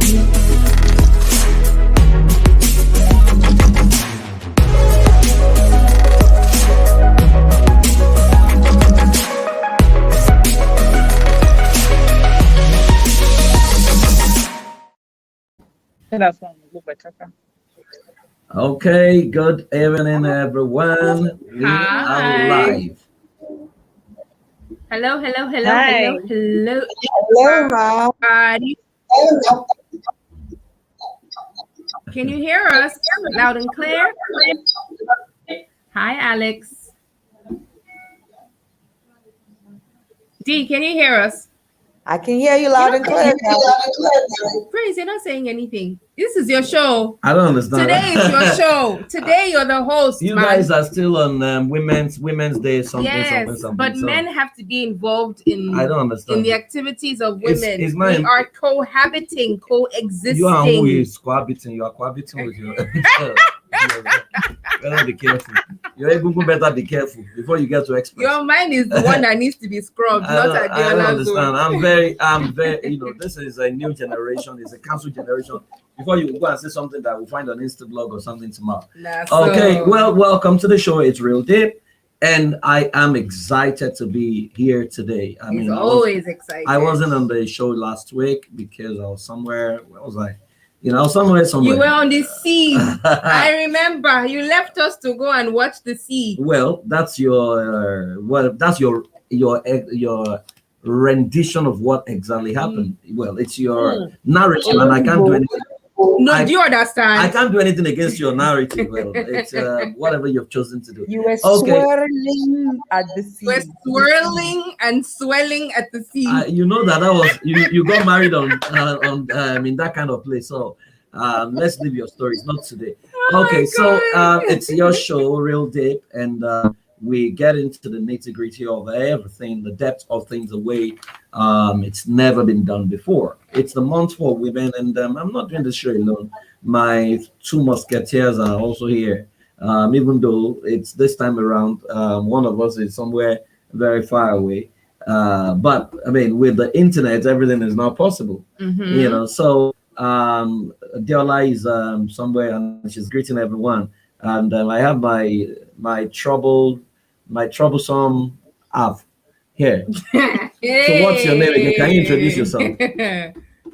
That's one a little better. Okay, good evening, everyone. We are live. Hello. Hi. Hello, Ma. Can you hear us loud and clear? Hi, Alex. D, can you hear us? I can hear you loud and clear. Praise, you're not saying anything. This is your show. I don't understand. Today is your show. Today you're the host. You guys are still on Women's Day, something. But so men have to be involved in. I don't understand in the activities of women. We are cohabiting, coexisting. You are who is cohabiting. You are cohabiting with your. Better be careful. Your ego better be careful before you get to express. Your mind is the one that needs to be scrubbed, not at the I don't other understand. I'm very. This is a new generation. It's a council generation. Before you go and say something that we'll find on Instablog or something tomorrow. Okay. Well, welcome to the show. It's Real Deep, and I am excited to be here today. I always excited. I wasn't on the show last week because I was somewhere. Where was I? Somewhere. You were on the sea. I remember you left us to go and watch the sea. Well, that's your rendition of what exactly happened. Well, it's your narrative, and I can't do anything. No, do you understand? I can't do anything against your narrative. Well, it's whatever you've chosen to do. You were swirling at the sea. You were swirling and swelling at the sea. You know that was you got married on in that kind of place. So let's leave your stories, not today. It's your show, Real Deep, and we get into the nitty-gritty of everything, the depth of things, the way it's never been done before. It's the month for women, and I'm not doing this show alone. My two musketeers are also here, even though it's this time around, one of us is somewhere very far away. But I mean, with the internet, everything is now possible. So Diola is somewhere, and she's greeting everyone. And I have my troublesome app here. So what's your name again? Can you introduce yourself?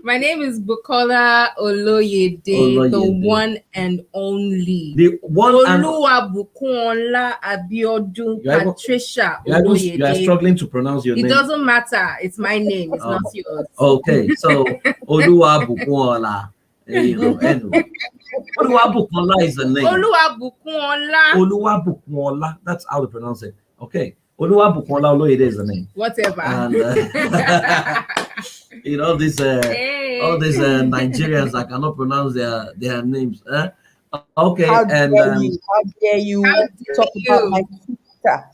My name is Bukola Oloyede, the one and only. The one Oluwabukunla Abiodun Patricia Oloyede. You are struggling to pronounce your name. It doesn't matter. It's my name. It's not yours. Okay, so Oluwabukunla. Anyway. Oluwabukunla is the name. Oluwabukunla. That's how to pronounce it. Okay. Oluwabukunla Oloyede is the name. Whatever. And all these Nigerians that cannot pronounce their names. Okay. How dare you talk about my sister?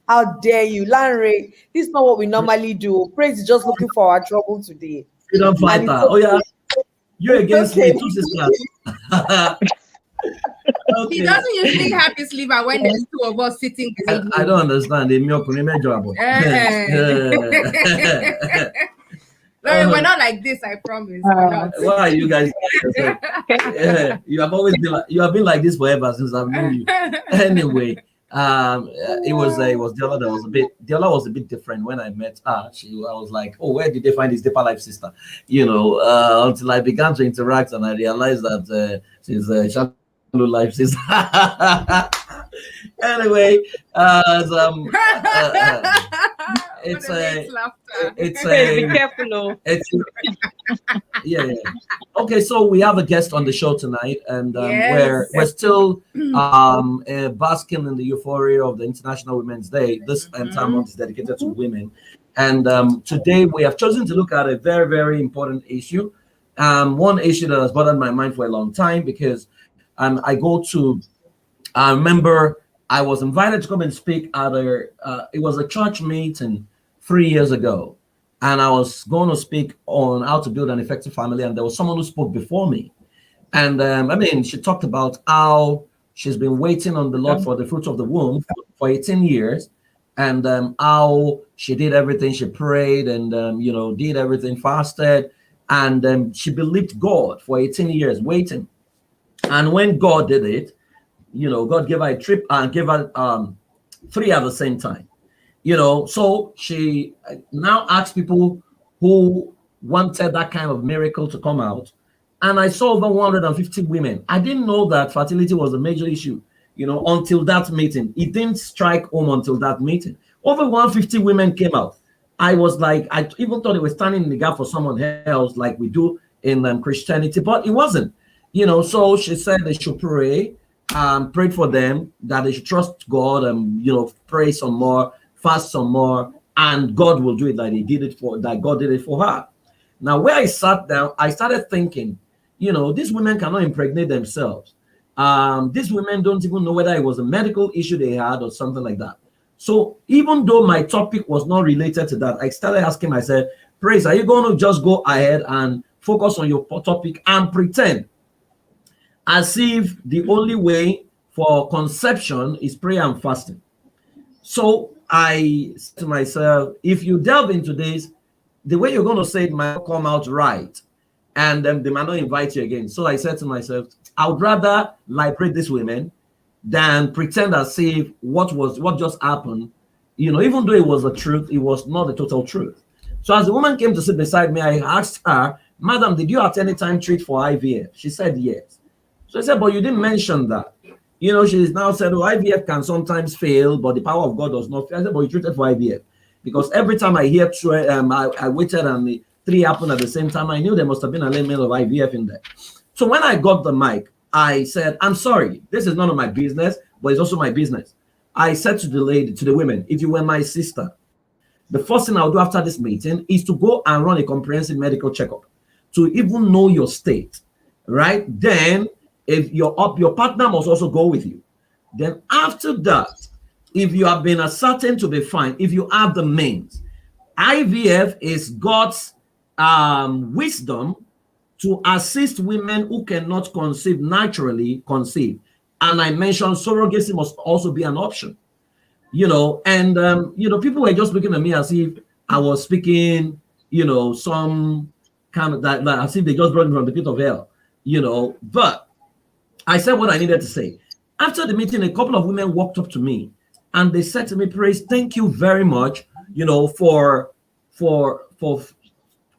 How dare you, Lanre? This is not what we normally do. Praise is just looking for our trouble today. Freedom fighter. Oh yeah. You against me, two sisters. Okay. He doesn't usually have his liver when there's two of us sitting. I don't understand. No, we're not like this, I promise. Why are you guys? You have always been been like this forever since I've known you. Anyway, it was Diola that was Diola was a bit different when I met her. I was like, oh, where did they find this deeper life sister? Until I began to interact and I realized that she's Shallow life sister. Anyway, it's be careful. Yeah. Okay, so we have a guest on the show tonight, and we're still basking in the euphoria of the International Women's Day. This entire month is dedicated to women, and today we have chosen to look at a very, very important issue. One issue that has bothered my mind for a long time because I remember I was invited to come and speak at it was a church meeting 3 years ago, and I was going to speak on how to build an effective family, and there was someone who spoke before me, and she talked about how she's been waiting on the Lord for the fruit of the womb for 18 years, and how she did everything, she prayed and did everything, fasted, and she believed God for 18 years waiting. And when God did it, God gave her a trip and gave her 3 at the same time. So she now asked people who wanted that kind of miracle to come out. And I saw over 150 women. I didn't know that fertility was a major issue, until that meeting. It didn't strike home until that meeting. Over 150 women came out. I was like, I even thought they were standing in the gap for someone else like we do in Christianity, but it wasn't. So she said they should pray, prayed for them, that they should trust God and, pray some more, fast some more, and God will do it like God did it for her. Now, where I sat down, I started thinking, these women cannot impregnate themselves. These women don't even know whether it was a medical issue they had or something like that. So even though my topic was not related to that, I started asking myself, Praise, are you going to just go ahead and focus on your topic and pretend as if the only way for conception is prayer and fasting? So I said to myself, if you delve into this, the way you're going to say it might come out right, and they might not invite you again. So I said to myself, I would rather liberate these women than pretend as if what just happened, even though it was the truth, it was not the total truth. So as the woman came to sit beside me, I asked her, Madam, did you at any time treat for IVF? She said yes. So I said, but you didn't mention that. She's now said, IVF can sometimes fail, but the power of God does not fail. I said, but you treated for IVF. Because every time I hear, I waited and the 3 happened at the same time, I knew there must have been an element of IVF in there. So when I got the mic, I said, I'm sorry, this is none of my business, but it's also my business. I said to the women, if you were my sister, the first thing I'll do after this meeting is to go and run a comprehensive medical checkup to even know your state, right? Then if your partner must also go with you. Then after that, if you have been ascertained to be fine, if you have the means, IVF is God's wisdom to assist women who cannot conceive naturally conceive. And I mentioned surrogacy must also be an option. People were just looking at me as if I was speaking, some kind of that, as if they just brought me from the pit of hell, But I said what I needed to say. After the meeting, a couple of women walked up to me and they said to me, Praise, thank you very much, for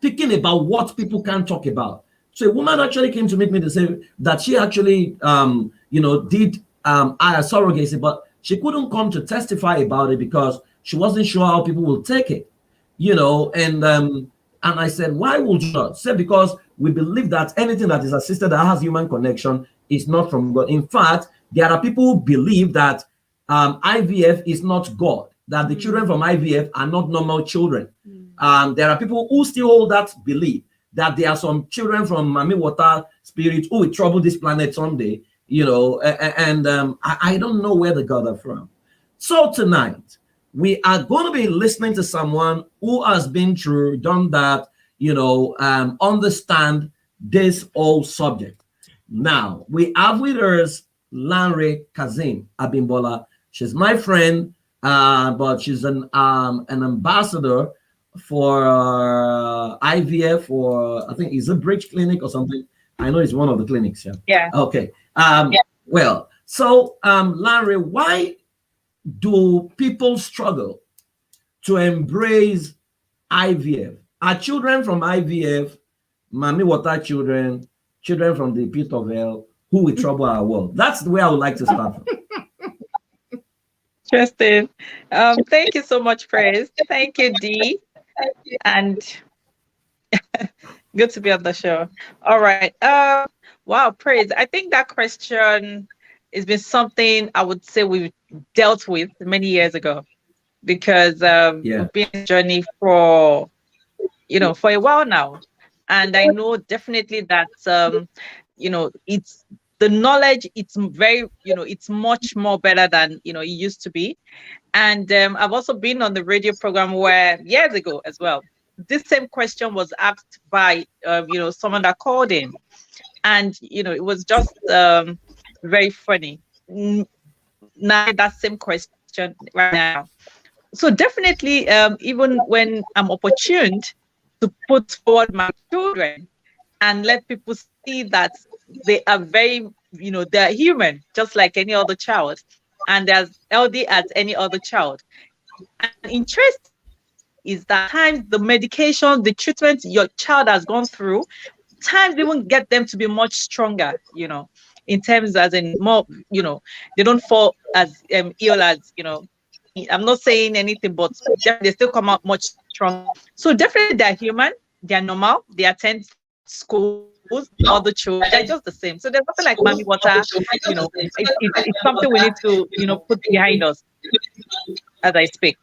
thinking about what people can't talk about. So a woman actually came to meet me to say that she actually, did surrogacy, but she couldn't come to testify about it because she wasn't sure how people will take it, And I said, why would you not? She said, because we believe that anything that is assisted that has human connection is not from God. In fact, there are people who believe that IVF is not God, that the children from IVF are not normal children. There are people who still hold that belief that there are some children from Mami Water spirit who will trouble this planet someday, I don't know where they got that from. So tonight, we are going to be listening to someone who has been through, done that, understand this whole subject. Now, we have with us Lanre Kazeem Abimbola. She's my friend, but she's an ambassador for IVF, or I think it's a Bridge Clinic or something. I know it's one of the clinics. Yeah. Okay. Well, so Larry, why do people struggle to embrace IVF? Are children from IVF, Mami Water children from the pit of hell, who will trouble our world? That's the way I would like to start from. Interesting. Thank you so much, Praise. Thank you, Dee. And good to be on the show. All right. Wow, Praise. I think that question has been something I would say we've dealt with many years ago, because we've been on a journey for a while now. And I know definitely that it's the knowledge, it's very, it's much more better than it used to be. And I've also been on the radio program where years ago as well, this same question was asked by someone that called in, and it was just very funny. Now that same question right now. So definitely, even when I'm opportuned to put forward my children and let people see that they are very, they're human, just like any other child, and they're as healthy as any other child. And interest is that times the medication, the treatment your child has gone through, times they won't get them to be much stronger, in terms as in more, they don't fall as ill as, I'm not saying anything, but they still come out much stronger. So definitely they're human, they're normal, they attend schools, all the children, they're just the same. So there's nothing like mommy water, it's something we need to, put behind us as I speak.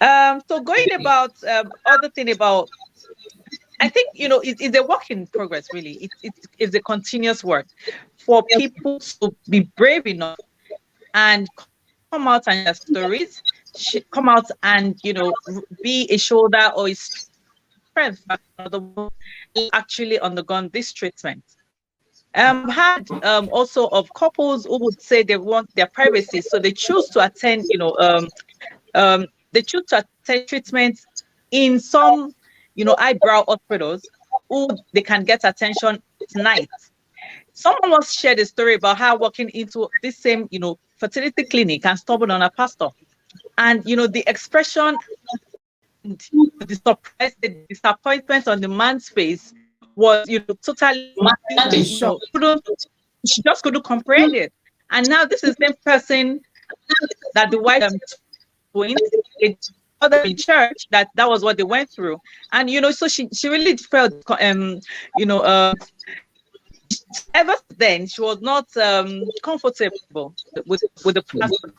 So going about other thing about, I think it's a work in progress. Really, it's a continuous work for people to be brave enough and come out and share stories, come out and be a shoulder or a strength for the actually undergone this treatment. Had also of couples who would say they want their privacy, so they choose to attend, they choose to attend treatments in some, eyebrow hospitals who they can get attention tonight. Someone once shared a story about how walking into this same, fertility clinic and stumbled on a pastor. And, the expression, the surprise, the disappointment on the man's face was, totally, she just couldn't comprehend it. And now this is the same person that the wife twins, other in church, that was what they went through. And so she really felt ever then she was not comfortable with the pastor.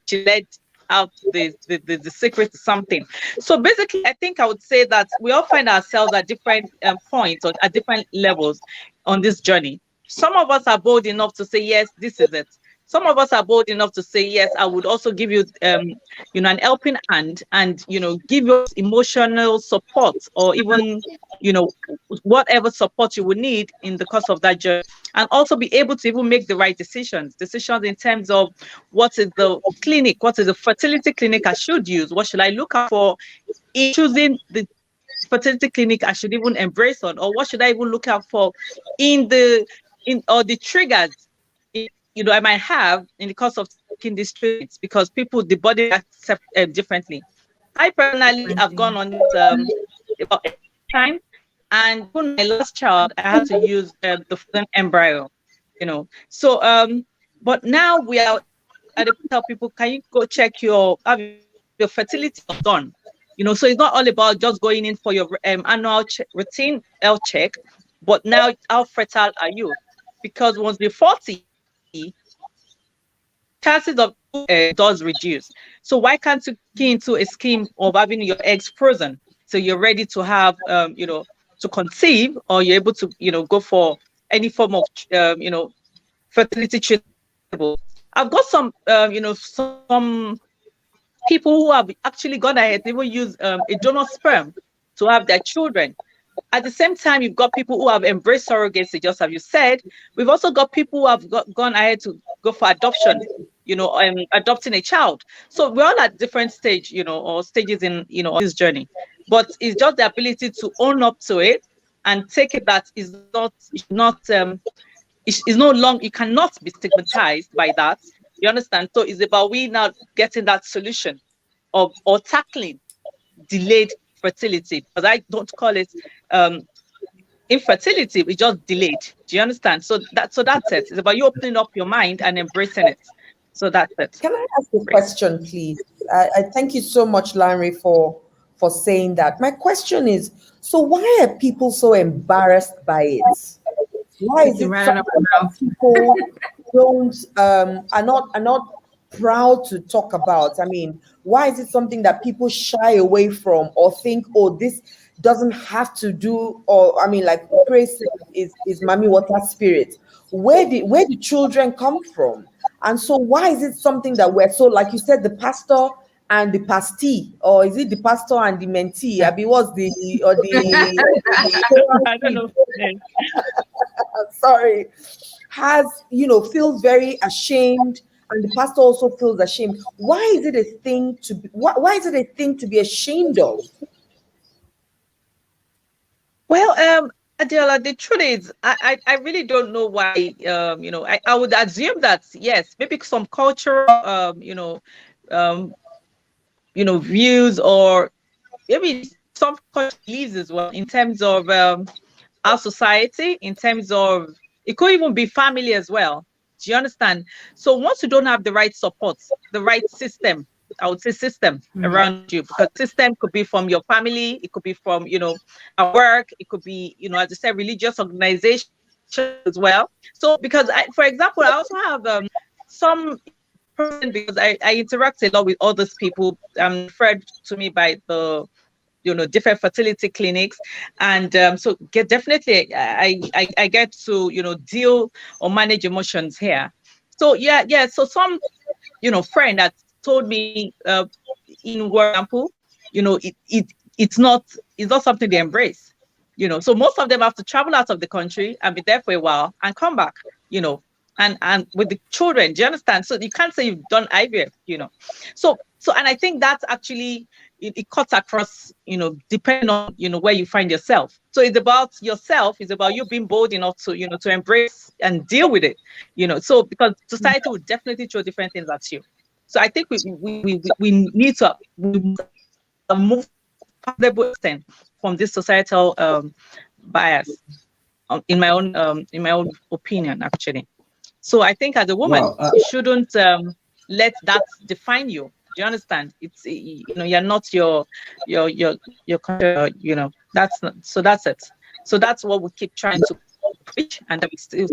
She let out the secret to something. So basically, I think I would say that we all find ourselves at different points or at different levels on this journey. Some of us are bold enough to say, yes, this is it. Some of us are bold enough to say, yes, I would also give you, an helping hand and, give you emotional support or even, whatever support you would need in the course of that journey. And also be able to even make the right decisions in terms of what is the clinic, what is the fertility clinic I should use, what should I look out for in choosing the fertility clinic I should even embrace on, or what should I even look out for in the triggers I might have in the course of taking these treatments, because the body accepts differently. I personally have gone on this about time, and for my last child, I had to use the frozen embryo. So but now we are at the tell people, can you go check your fertility done? So it's not all about just going in for your annual routine health check, but now how fertile are you? Because once you're 40, chances of does reduce. So why can't you key into a scheme of having your eggs frozen so you're ready to have to conceive, or you're able to go for any form of fertility treatment? I've got some some people who have actually gone ahead, they will use a donor sperm to have their children. At the same time, you've got people who have embraced surrogacy, just as you said. We've also got people who have gone ahead to go for adoption, adopting a child. So we're all at different stage, or stages in, this journey. But it's just the ability to own up to it and take it that is not no long, you cannot be stigmatized by that. You understand? So it's about we now getting that solution or tackling delayed fertility, because I don't call it infertility, we just delayed. Do you understand? So that's it. It's about you opening up your mind and embracing it. So that's it. Can I ask a question, please? I thank you so much, Larry, for saying that. My question is, so why are people so embarrassed by it? Why is it something that people are not proud to talk about? I mean, why is it something that people shy away from or think, oh, this doesn't have to do, or I mean, like praise is mommy water spirit. Where do children come from? And so why is it something that we're so, like you said, the pastor and the pastee, or is it the pastor and the mentee? I mean, what's the I don't know. Sorry, feels very ashamed, and the pastor also feels ashamed. Why is it a thing to be? Why is it a thing to be ashamed of? Well, Adela, the truth is, I really don't know why. I would assume that yes, maybe some cultural, um, views, or maybe some cultural beliefs as well, in terms of our society, in terms of, it could even be family as well. Do you understand? So once you don't have the right support, the right system, I would say system around you, because system could be from your family, it could be from, at work, it could be, as I said, religious organization as well. So because for example, I also have some person, because I interact a lot with all these people referred to me by the different fertility clinics, and so get definitely I get to deal or manage emotions here. So yeah, so some friend that told me in one example, it's not something they embrace. So most of them have to travel out of the country and be there for a while and come back, and with the children. Do you understand? So you can't say you've done IVF. So and I think that's actually, it cuts across, depending on where you find yourself. So it's about yourself, it's about you being bold enough to to embrace and deal with it. So because society will definitely throw different things at you. So I think we need to move comfortable extent from this societal bias, in my own opinion, actually. So I think as a woman, you shouldn't let that define you. Do you understand? It's you're not your that's not, so that's it. So that's what we keep trying to preach, and that we still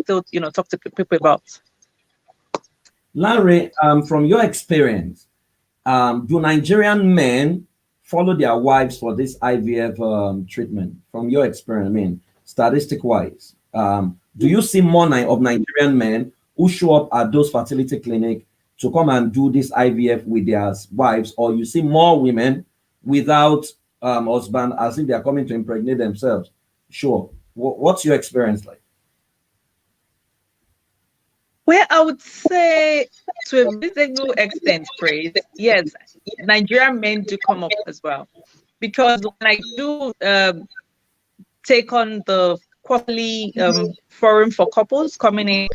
talk to people about. Larry, from your experience, do Nigerian men follow their wives for this IVF treatment? From your experience, I mean, statistic wise, do you see more of Nigerian men who show up at those fertility clinics to come and do this IVF with their wives, or you see more women without husband, as if they are coming to impregnate themselves? Sure. What's your experience like? Well, I would say to a reasonable extent, praise, yes, Nigerian men do come up as well. Because when I do take on the quarterly forum for couples coming in,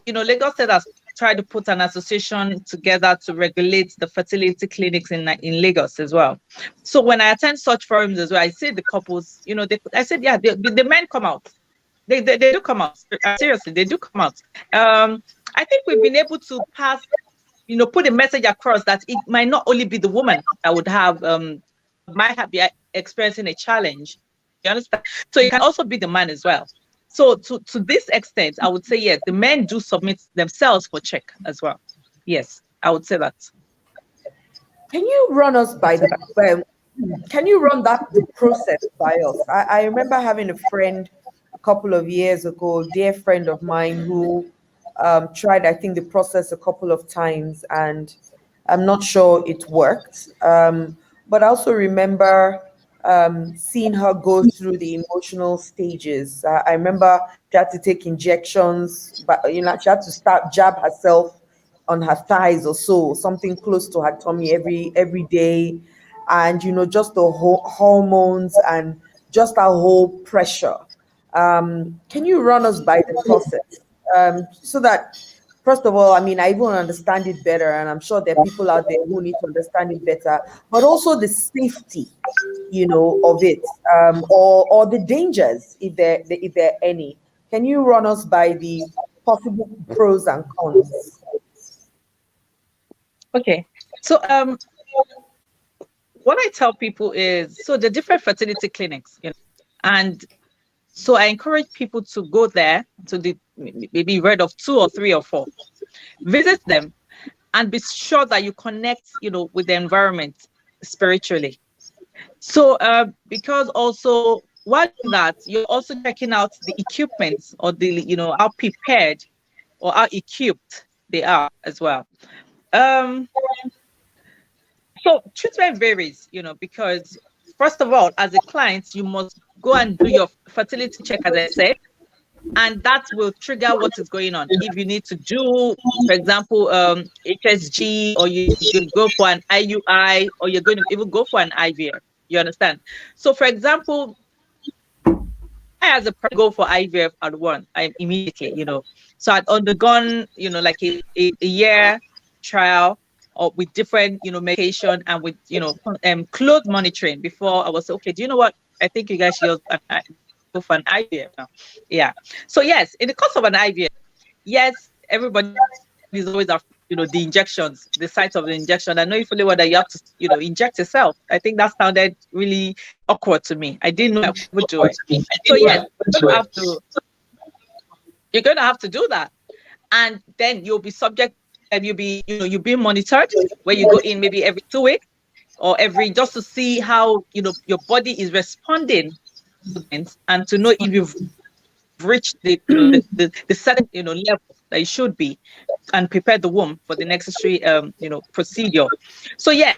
Lagos State has tried to put an association together to regulate the fertility clinics in Lagos as well. So when I attend such forums as well, I see the couples, I said, yeah, the men come out. They do come out. Seriously, they do come out. I think we've been able to pass, put a message across that it might not only be the woman that would have might have be experiencing a challenge. You understand? So it can also be the man as well. So to this extent, I would say yes, the men do submit themselves for check as well. Yes, I would say that. Can you run us by can you run the process by us? I remember having a friend a couple of years ago, a dear friend of mine, who tried, I think, the process a couple of times, and I'm not sure it worked. But I also remember seeing her go through the emotional stages. I remember she had to take injections, but she had to start jab herself on her thighs or so, something close to her tummy every day, and just the whole hormones and just our whole pressure. Can you run us by the process, so that, first of all, I mean, I even understand it better, and I'm sure there are people out there who need to understand it better, but also the safety, of it, or the dangers, if there are any. Can you run us by the possible pros and cons? Okay, so what I tell people is, so the different fertility clinics, and so I encourage people to go there, to maybe read of 2 or 3 or 4, visit them, and be sure that you connect, with the environment spiritually. So because also while that, you're also checking out the equipment, or the how prepared or how equipped they are as well. So treatment varies, because first of all, as a client, you must go and do your fertility check, as I said, and that will trigger what is going on. If you need to do, for example, HSG, or you're going to go for an IUI, or you're going to even go for an IVF. You understand? So, for example, I as a go for IVF at one, I immediately, so I'd undergone, like a year trial or with different, medication and with, close monitoring before I was okay. Do you know what? I think you guys should go for an IVF now. Yeah. So yes, in the course of an IVF, yes, everybody is always after, the injections, the site of the injection. I know you fully well that you have to, inject yourself. I think that sounded really awkward to me. I didn't know I would do it. So yes, you're gonna have to do that. And then you'll be subject and you'll be monitored where you go in maybe every 2 weeks or every, just to see how your body is responding and to know if you've reached the certain level that it should be, and prepare the womb for the necessary procedure. So yes,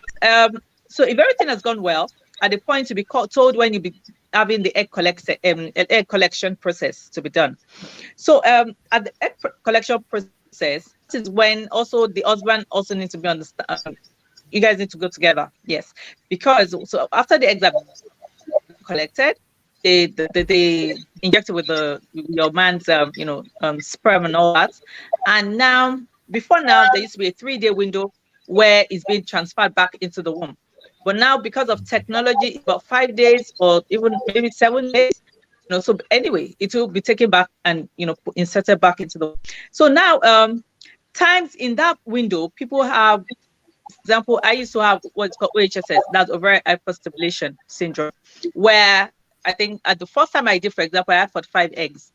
so if everything has gone well, at the point to be told when you be having the egg collection process to be done. So at the egg collection process, this is when also the husband also needs to be understand. You guys need to go together, yes, because so after the eggs are collected, they inject it with your man's sperm and all that. And now, before now, there used to be a 3-day window where it's being transferred back into the womb. But now, because of technology, about 5 days or even maybe 7 days. So anyway, it will be taken back and inserted back into the womb. So now, times in that window, people have, for example, I used to have what's called OHSS, that's ovarian hyperstimulation syndrome, where I think at the first time I did, for example, I had 45 eggs.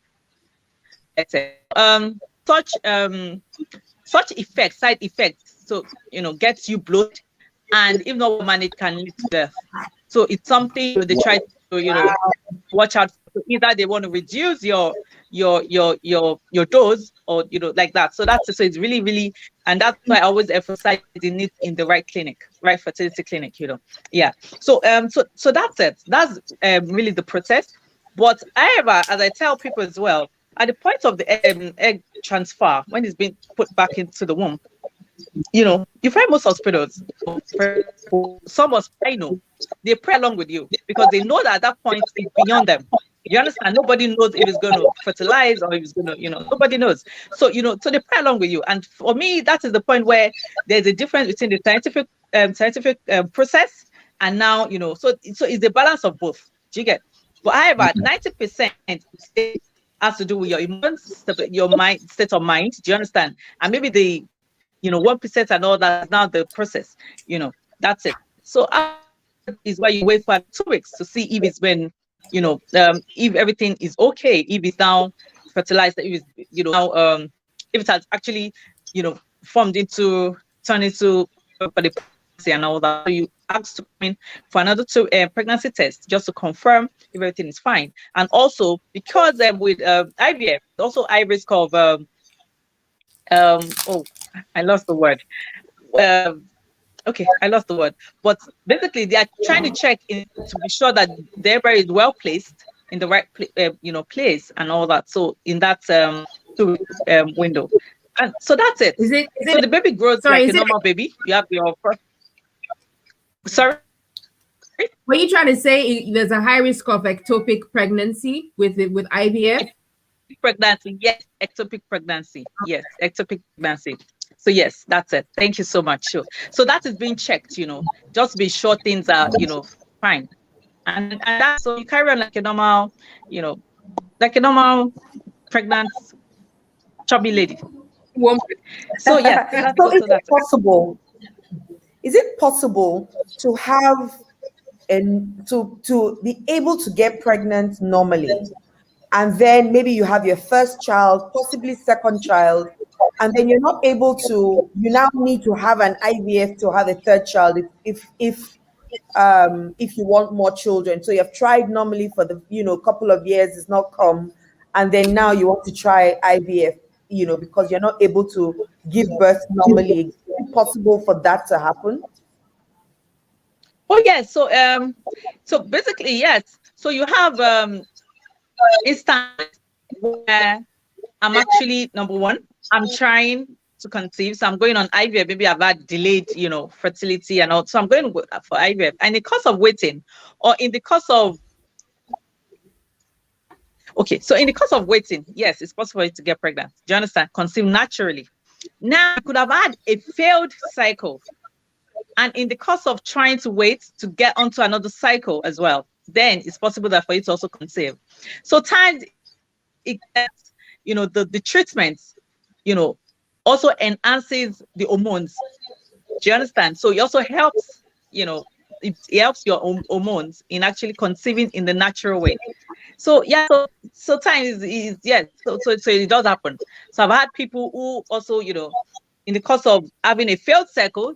Such effects, side effects, so gets you bloated, and if not managed, can lead to death. So it's something they try to watch out for. Either they want to reduce your dose, or like that. So that's so it's really, really, and that's why I always emphasize the need in the right clinic, right fertility clinic. Yeah. So so that's it. That's really the process. But however, as I tell people as well, at the point of the egg transfer, when it's being put back into the womb, you find most hospitals, some hospitals, they pray along with you because they know that at that point it's beyond them. You understand? Nobody knows if it's going to fertilize or if it's going to, nobody knows. So, so they pray along with you. And for me, that is the point where there's a difference between the scientific process and now, so it's the balance of both. Do you get? But however, 90% has to do with your emotions, your mind, state of mind. Do you understand? And maybe the 1% and all that is now the process. That's it. So is why you wait for 2 weeks to see if it's been, if everything is okay, if it's now fertilized, if it's, now, if it has actually, turned into the pregnancy and all that. So you ask to come in for another 2 pregnancy tests just to confirm if everything is fine. And also because with IVF, also high risk of oh, I lost the word. Okay, I lost the word. But basically, they are trying to check in to be sure that the embryo is well placed in the right, place and all that. So in that window, and so that's it. Is it so the baby grows like a normal baby? You have your first. Sorry. What are you trying to say? There's a high risk of ectopic pregnancy with IVF. Pregnancy, yes, ectopic pregnancy, yes, ectopic pregnancy. So yes, that's it. Thank you so much. So that is being checked, just be sure things are, fine. And that's so you carry on like a normal, pregnant, chubby lady. So yeah, so is it possible? Is it possible to have and to be able to get pregnant normally? And then maybe you have your first child, possibly second child, and then you're not able to, you now need to have an IVF to have a third child if you want more children. So you have tried normally for the couple of years, it's not come, and then now you want to try IVF, because you're not able to give birth normally. Is it possible for that to happen? Oh yes. So basically, yes. So you have instance where I'm actually, number one, I'm trying to conceive, so I'm going on IVF. Maybe I've had delayed, fertility and all. So I'm going for IVF. And in the course of waiting, or in the course of waiting, yes, it's possible to get pregnant. Do you understand? Conceive naturally. Now, you could have had a failed cycle. And in the course of trying to wait to get onto another cycle as well, then it's possible that for you to also conceive. So times it gets, the treatments, also enhances the hormones. Do you understand? So it also helps, it helps your hormones in actually conceiving in the natural way. So yeah, so time is yes. So it does happen. So I've had people who also, in the course of having a failed cycle,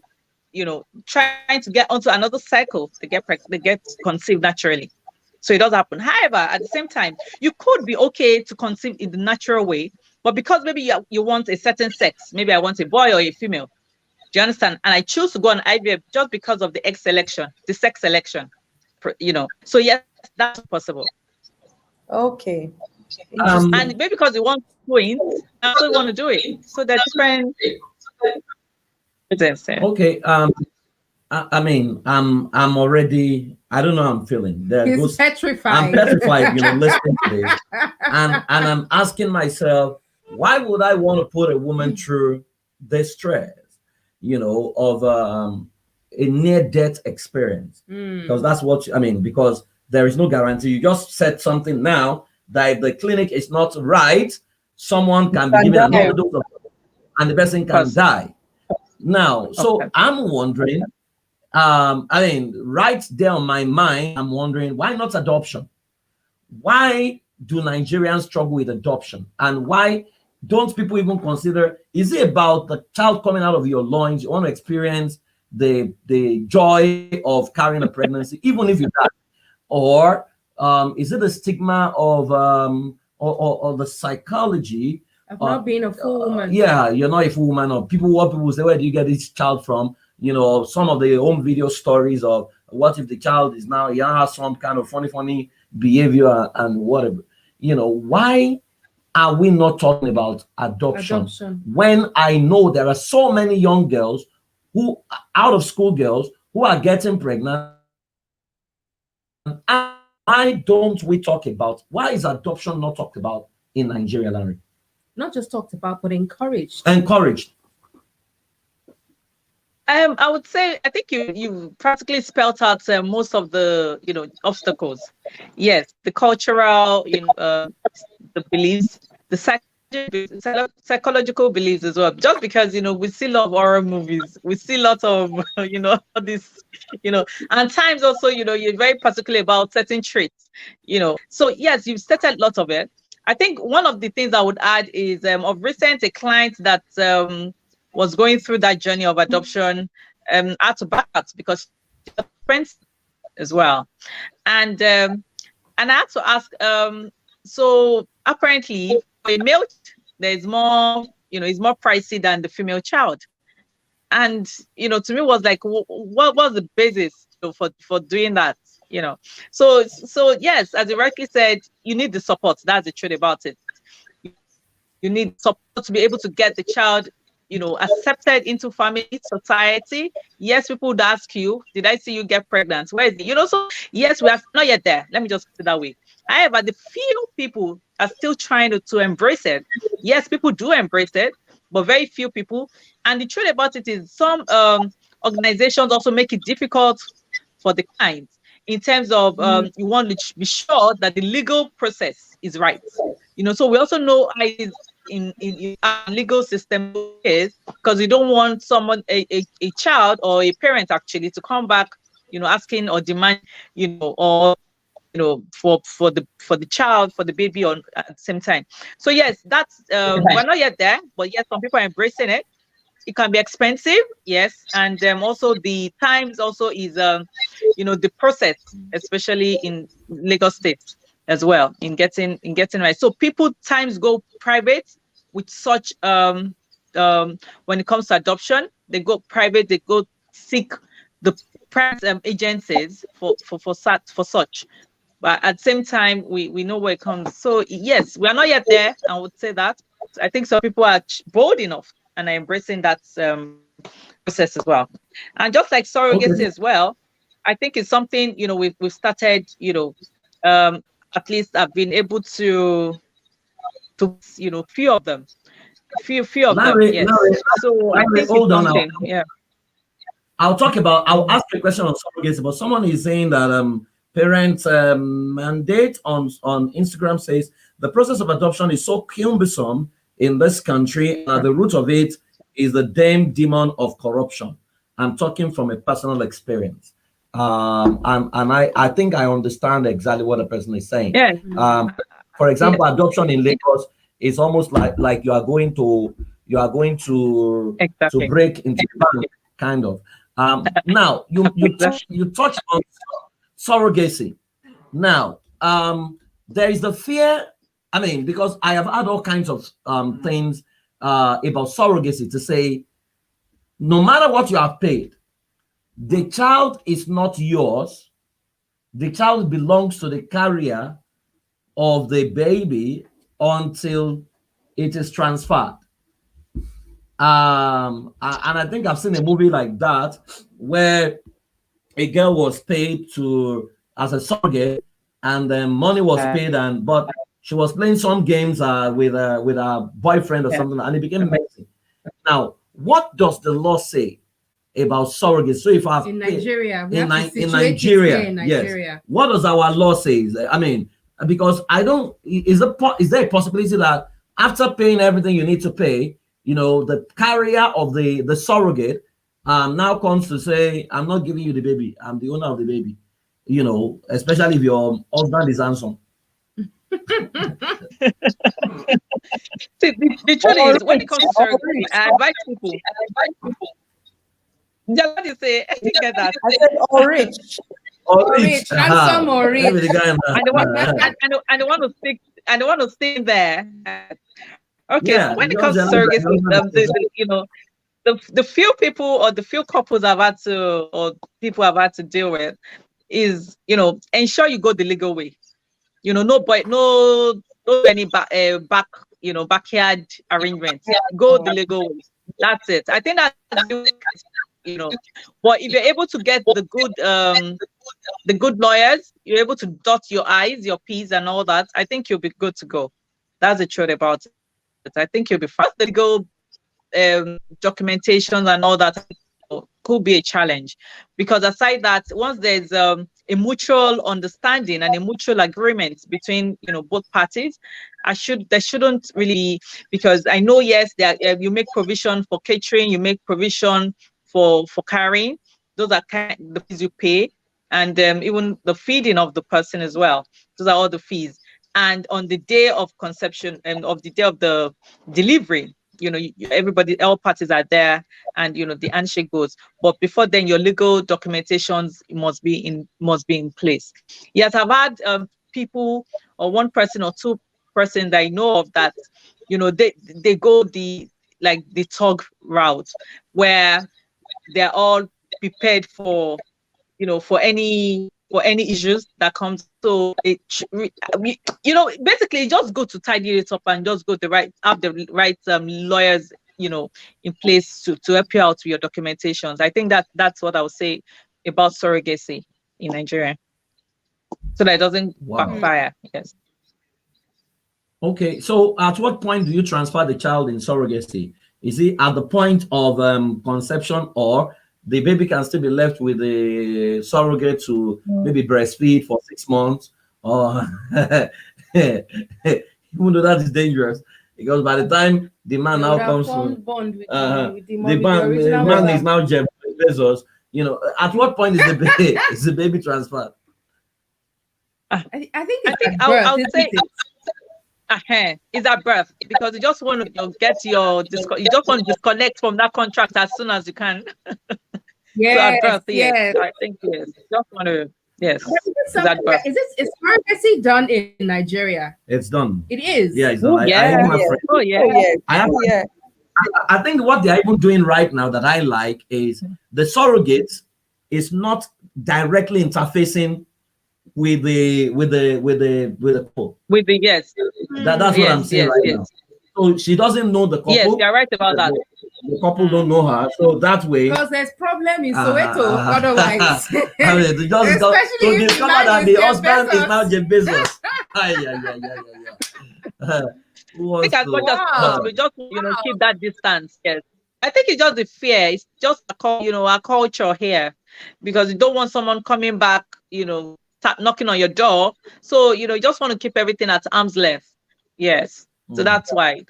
trying to get onto another cycle, they get conceived naturally. So it does happen. However, at the same time, you could be okay to conceive in the natural way, but because maybe you want a certain sex, maybe I want a boy or a female. Do you understand? And I choose to go on IVF just because of the sex selection. So yes, that's possible. Okay. And maybe because you want twins, I also want to do it. So they're different. Okay. I mean, I'm already. I don't know how I'm feeling. He's petrified. I'm petrified. Listening to this, and I'm asking myself, why would I want to put a woman through this stress? Of a near-death experience, because that's what because there is no guarantee. You just said something now that if the clinic is not right, someone can be given another dose and the person can die. Now, so I'm wondering, right there on my mind, I'm wondering, why not adoption? Why do Nigerians struggle with adoption? And why don't people even consider, is it about the child coming out of your loins? You want to experience the joy of carrying a pregnancy, even if you die? Or is it the stigma of or the psychology of not being a full woman? Yeah, you're not a full woman. Or people say, where do you get this child from? Some of the home video stories of what if the child is now has some kind of funny behavior and whatever. Why are we not talking about adoption when I know there are so many young girls out of school girls who are getting pregnant? And why don't we talk about, why is adoption not talked about in Nigeria, Larry? Not just talked about, but encouraged. Encouraged. I would say, I think you practically spelled out most of the obstacles. Yes, the cultural, the beliefs, the psychological beliefs as well. Just because we see a lot of horror movies, we see lots of all this, and times also you're very particular about certain traits. So yes, you've stated lots of it. I think one of the things I would add is of recent a client that was going through that journey of adoption had to back out because she had friends as well, and I had to ask. So apparently, for a male, there is more. Is more pricey than the female child, and to me was like, what was the basis for doing that? So yes, as you rightly said, you need the support. That's the truth about it. You need support to be able to get the child accepted into family, society. Yes, people would ask you, did I see you get pregnant? Where is it? So yes, we are not yet there. Let me just put it that way. However, the few people are still trying to embrace it. Yes, people do embrace it, but very few people. And the truth about it is some organizations also make it difficult for the clients in terms of you want to be sure that the legal process is right. So we also know how it is in our legal system is, because you don't want someone, a child or a parent actually, to come back, asking or demand, or for the child, for the baby at the same time. So yes, that's we're not yet there, but yes, some people are embracing it. It can be expensive, yes, and also the times also is the process, especially in Lagos State as well, in getting right. So people times go private with such when it comes to adoption, they go private, they go seek the private agencies for such. But at the same time, we know where it comes. So yes, we are not yet there. I would say that. I think some people are bold enough and are embracing that process as well. And just like surrogacy as well, I think it's something, we've started, at least I've been able to few of them. Few of them, yes. So I think hold on now. Yeah. I'll ask a question on surrogacy, but someone is saying that parents mandate on Instagram says the process of adoption is so cumbersome in this country. The root of it is the damn demon of corruption. I'm talking from a personal experience. And I think I understand exactly what the person is saying. Yeah. For example, adoption in Lagos is almost like you are going to exactly. to break into the bank, kind of. Now you touched on surrogacy. Now there is the fear. I mean, because I have had all kinds of things about surrogacy to say, no matter what you have paid, the child is not yours. The child belongs to the carrier of the baby until it is transferred. And I think I've seen a movie like that where a girl was paid as a surrogate, and then money was paid, but she was playing some games with her boyfriend or something, and it became messy. Now, what does the law say about surrogacy? So if I in Nigeria, in Nigeria, yes, what does our law say? I mean, because I don't. Is there a possibility that after paying everything you need to pay, the carrier of the surrogate now comes to say, I'm not giving you the baby, I'm the owner of the baby, especially if your husband is handsome. See, the truth is, when it comes to surrogacy, I advise people. Yeah, what do you say? I think that. I said, or rich. Handsome or rich. And they want to stick. And they want to stay there. Okay, yeah, so when it comes to surrogacy, the few people or the few couples I've had to, or people I've had to deal with, is ensure you go the legal way. No any backyard arrangements. Go the legal way. That's it. I think that but if you're able to get the good lawyers, you're able to dot your I's, your P's, and all that, I think you'll be good to go. That's the truth about it. I think you'll be fine. The legal documentation and all that could be a challenge, because aside that, once there's a mutual understanding and a mutual agreement between both parties, there shouldn't really be, because I know, yes, that you make provision for catering, you make provision for carrying. Those are the fees you pay, and even the feeding of the person as well. Those are all the fees. And on the day of conception and of the day of the delivery, everybody, all parties are there, and the handshake goes. But before then, your legal documentations must be in place. Yes, I've had people, or one person or two person that I know of, that they go the tug route, where they're all prepared for any issues that comes. So basically just go to tidy it up and just have the right lawyers in place to help you out with your documentations. I think that's what I would say about surrogacy in Nigeria, so that it doesn't backfire. Yes. Okay, so at what point do you transfer the child in surrogacy? Is it at the point of conception, or the baby can still be left with the surrogate to maybe breastfeed for 6 months? Or even though that is dangerous, because by the time the man now comes to the man is now Jeff Bezos. At what point is the baby transferred? I think I would say it's at birth, because you just want to you just want to disconnect from that contract as soon as you can. Yes, so at birth, yes. I think yes. Just want to Is surrogacy done in Nigeria? It's done. It is. Yeah, it's done. I think what they're even doing right now that I like is the surrogate is not directly interfacing with the couple. Yes. That's what I'm saying now. So she doesn't know the couple. Yes, you're right about that. the couple don't know her. So that way, because there's problem in Soweto otherwise. I mean, just Especially to if discover man that is the Jeff husband is Bezos. now Jeff Bezos. Yeah. Who I think wants as to? much as possible, just keep that distance. Yes, I think it's just the fear. It's just our culture here, because you don't want someone coming back, start knocking on your door. So you just want to keep everything at arm's length. Yes, so that's why.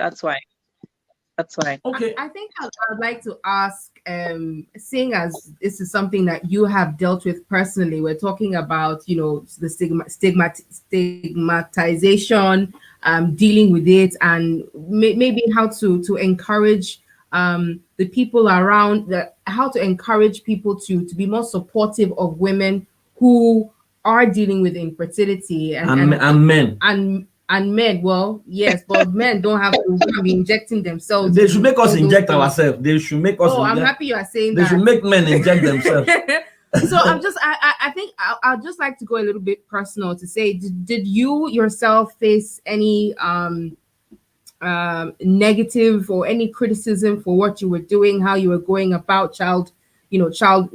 Okay. I think I'd like to ask, seeing as this is something that you have dealt with personally, we're talking about, the stigmatization, dealing with it, and maybe how to encourage the people around, how to encourage people to be more supportive of women who are dealing with infertility and men. And men, well, yes, but men don't have to be injecting themselves. They should make us inject ourselves. They should make us. Oh, I'm happy you are saying that. They should make men inject themselves. So I think I'll just like to go a little bit personal to say, did you yourself face any negative or any criticism for what you were doing, how you were going about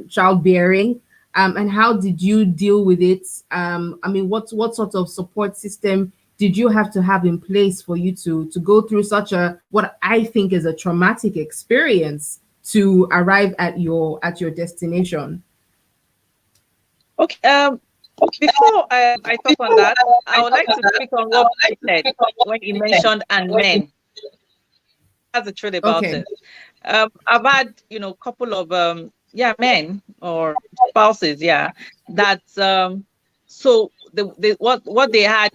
childbearing? And how did you deal with it? I mean, what sort of support system did you have to have in place for you to go through such what I think is a traumatic experience to arrive at your destination? Okay. Before I talk on that, I would like to speak on what he said when he mentioned "and men." That's the truth about it. I've had a couple of men or spouses, that so what they had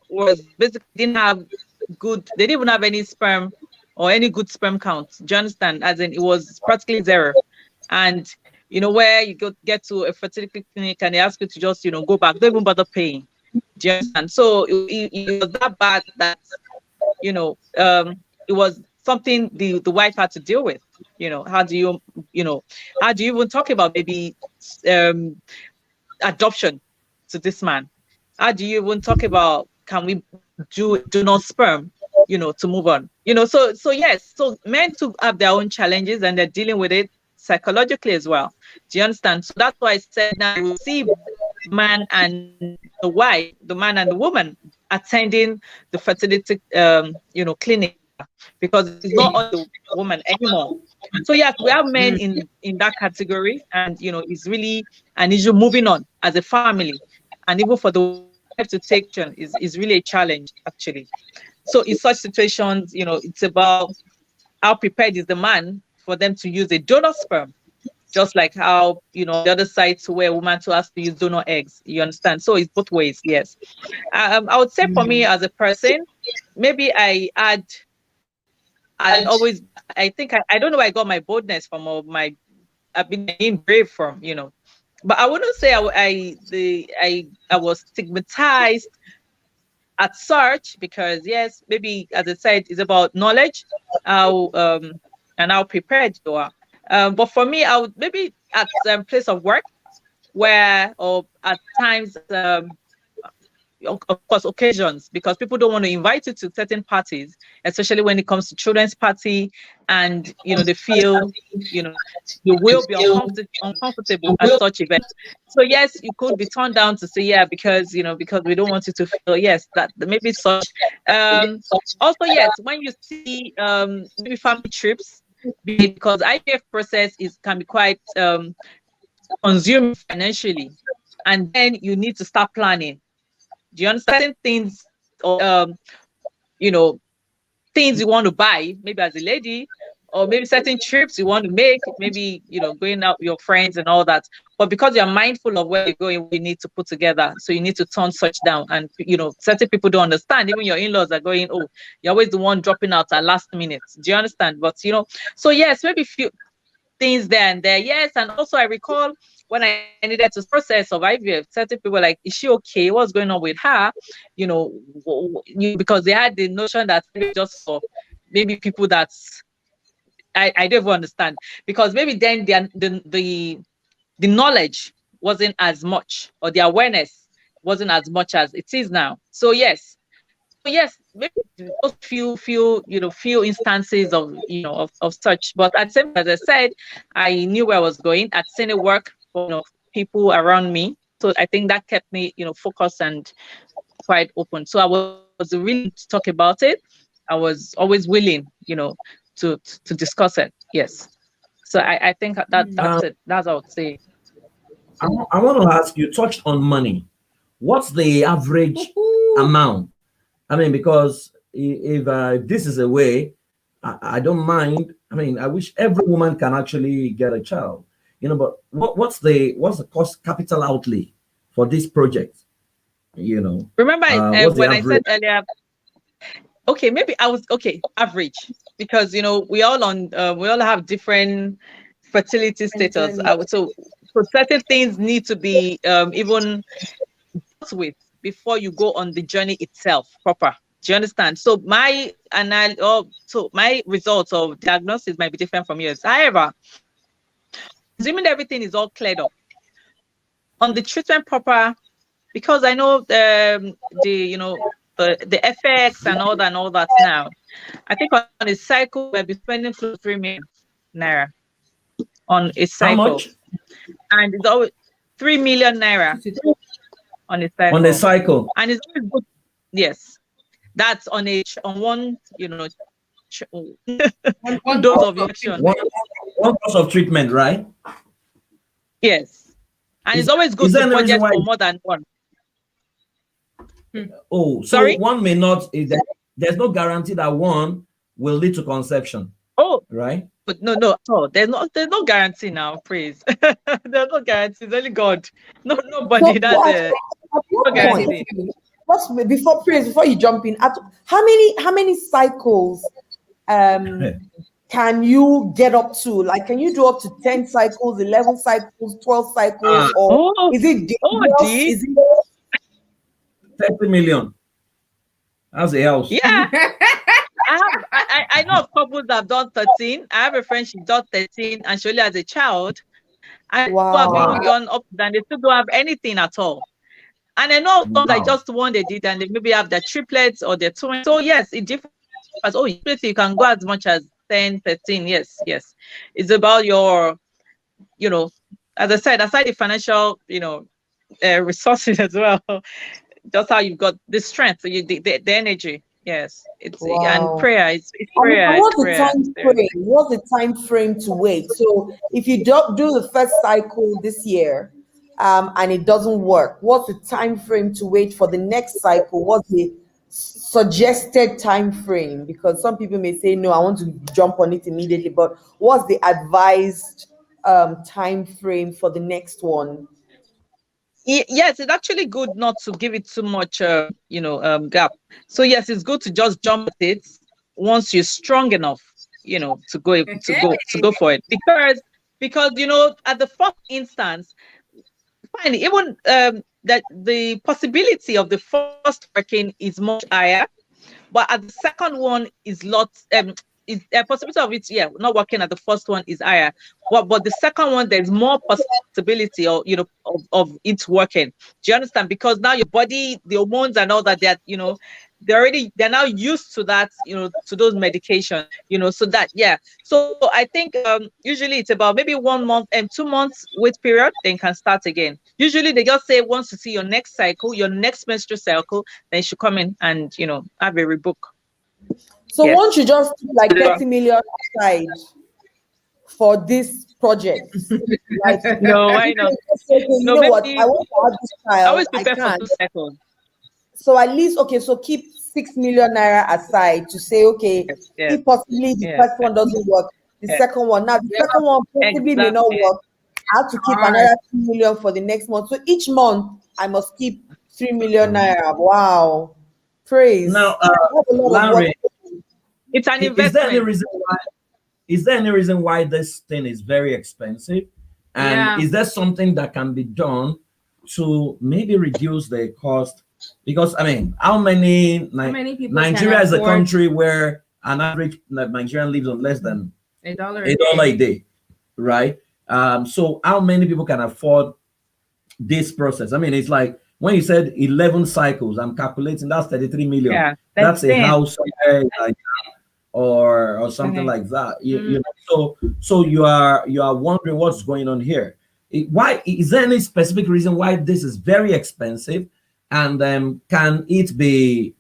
was basically they didn't even have any sperm or any good sperm count. Do you understand? As in, it was practically zero. And where you get to a fertility clinic and they ask you to just go back, don't even bother paying. Do you understand? So it was that bad that it was something the wife had to deal with. How do you even talk about maybe adoption to this man? How do you even talk about, can we donor sperm, to move on? So yes, so men too have their own challenges and they're dealing with it psychologically as well. Do you understand? So that's why I said now you see man and the wife, the man and the woman attending the fertility clinic, because it's not on the woman anymore. So yes, we have men in that category, and it's really an issue moving on as a family, and even for the wife to take action is really a challenge actually. So in such situations, it's about how prepared is the man for them to use a donor sperm, just like how the other side, to where a woman to ask to use donor eggs. You understand? So it's both ways. Yes. I would say for me as a person, maybe I always, I think I don't know where I got my boldness from, or I've been being brave from, but I wouldn't say I was stigmatized at such, because yes, maybe as I said, it's about knowledge, and how prepared you are. But for me, I would maybe at place of work, where, or at times, of course, occasions, because people don't want to invite you to certain parties, especially when it comes to children's party, and they feel you will be uncomfortable at such events. So yes, you could be turned down to say because because we don't want you to feel, yes, that maybe such. Also, yes, when you see maybe family trips, because IVF process can be quite consuming financially, and then you need to start planning. Do you understand things, or things you want to buy, maybe as a lady, or maybe certain trips you want to make, maybe going out with your friends and all that. But because you're mindful of where you're going, you need to put together. So you need to turn such down. And certain people don't understand. Even your in-laws are going, oh, you're always the one dropping out at last minute. Do you understand? But so yes, maybe few things there and there. Yes, and also I recall when I needed to process of IVF, certain people were like, is she okay? What's going on with her? Because they had the notion that just for maybe people that's I don't even understand, because maybe then the knowledge wasn't as much, or the awareness wasn't as much as it is now. So yes, yes, maybe those few instances of of such. But at the same, as I said, I knew where I was going. I'd seen it work for people around me, so I think that kept me focused and quite open. So I was willing to talk about it. I was always willing, to discuss it. Yes. So I think that's it. That's what I would say. I want to ask you, touched on money. What's the average amount? I mean, because if this is a way, I don't mind. I mean, I wish every woman can actually get a child, but what's the cost capital outlay for this project? Remember what's when the I said earlier, okay, maybe I was average, because we all have different fertility status. So certain things need to be even dealt with before you go on the journey itself proper. Do you understand? So my results of diagnosis might be different from yours. However, assuming everything is all cleared up on the treatment proper, because I know the effects and all that now. I think on a cycle we'll be spending 3 million naira on a cycle. How much? And it's always 3 million naira on a cycle. On a cycle. And it's always good. Yes. That's on one, one dose of injection. One course of treatment, right? Yes. And it's always good to budget for more than one. Oh, so sorry? One may not, there's no guarantee that one will lead to conception. Oh, right? But no. There's no guarantee now, praise. There's no guarantee. It's only God. Nobody. That's no guarantee. Before you jump in, how many cycles can you get up to? Like, can you do up to 10 cycles, 11 cycles, 12 cycles, or is it dangerous? Is it 30 million? How's the house? Yeah. I know of couples that have done 13. I have a friend, she done 13 and she only has a child. And people have even gone up and they still don't have anything at all. And I know some that just one they did and they maybe have their triplets or their twins. So yes, it differs. Oh, you can go as much as 10, 13. Yes. It's about your, as I said, aside the financial, resources as well. Just how you've got the strength, the energy. Yes, it's and prayer. It's prayer. What's the time frame to wait? So if you don't do the first cycle this year, and it doesn't work, what's the time frame to wait for the next cycle? What's the suggested time frame? Because some people may say, no, I want to jump on it immediately. But what's the advised time frame for the next one? Yes, it's actually good not to give it too much, gap. So yes, it's good to just jump at it once you're strong enough, to go for it. Because at the first instance, fine, even that the possibility of the first working is much higher, but at the second one is lots. A possibility of it, not working at the first one is higher, but the second one there's more possibility of it working. Do you understand? Because now your body, the hormones and all that, they're now used to that, to those medications, so that So I think usually it's about maybe 1 month and 2 months wait period, then can start again. Usually they just say once you see your next cycle, your next menstrual cycle, then you should come in and have a rebook. So once you just keep like 30 million aside for this project, like no, why not? What? I want to have this child. I always prepare for 2 cycles. So at least so keep 6 million naira aside to say, if possibly the first one doesn't work, the second one. Now the second one possibly may not work. I have to keep another 2 million for the next month. So each month I must keep 3 million naira. Wow. Praise. Now, Larry, it's an investment. Is there any reason why this thing is very expensive? And is there something that can be done to maybe reduce the cost? Because how many people? Nigeria is a country where an average Nigerian lives on less than $1 a day, right? So how many people can afford this process? It's like when you said 11 cycles, I'm calculating that's 33 million. Yeah, That's a house somewhere like, or something Mhm. like that. You know, so you are wondering what's going on here. Why is there any specific reason why this is very expensive? And can it be?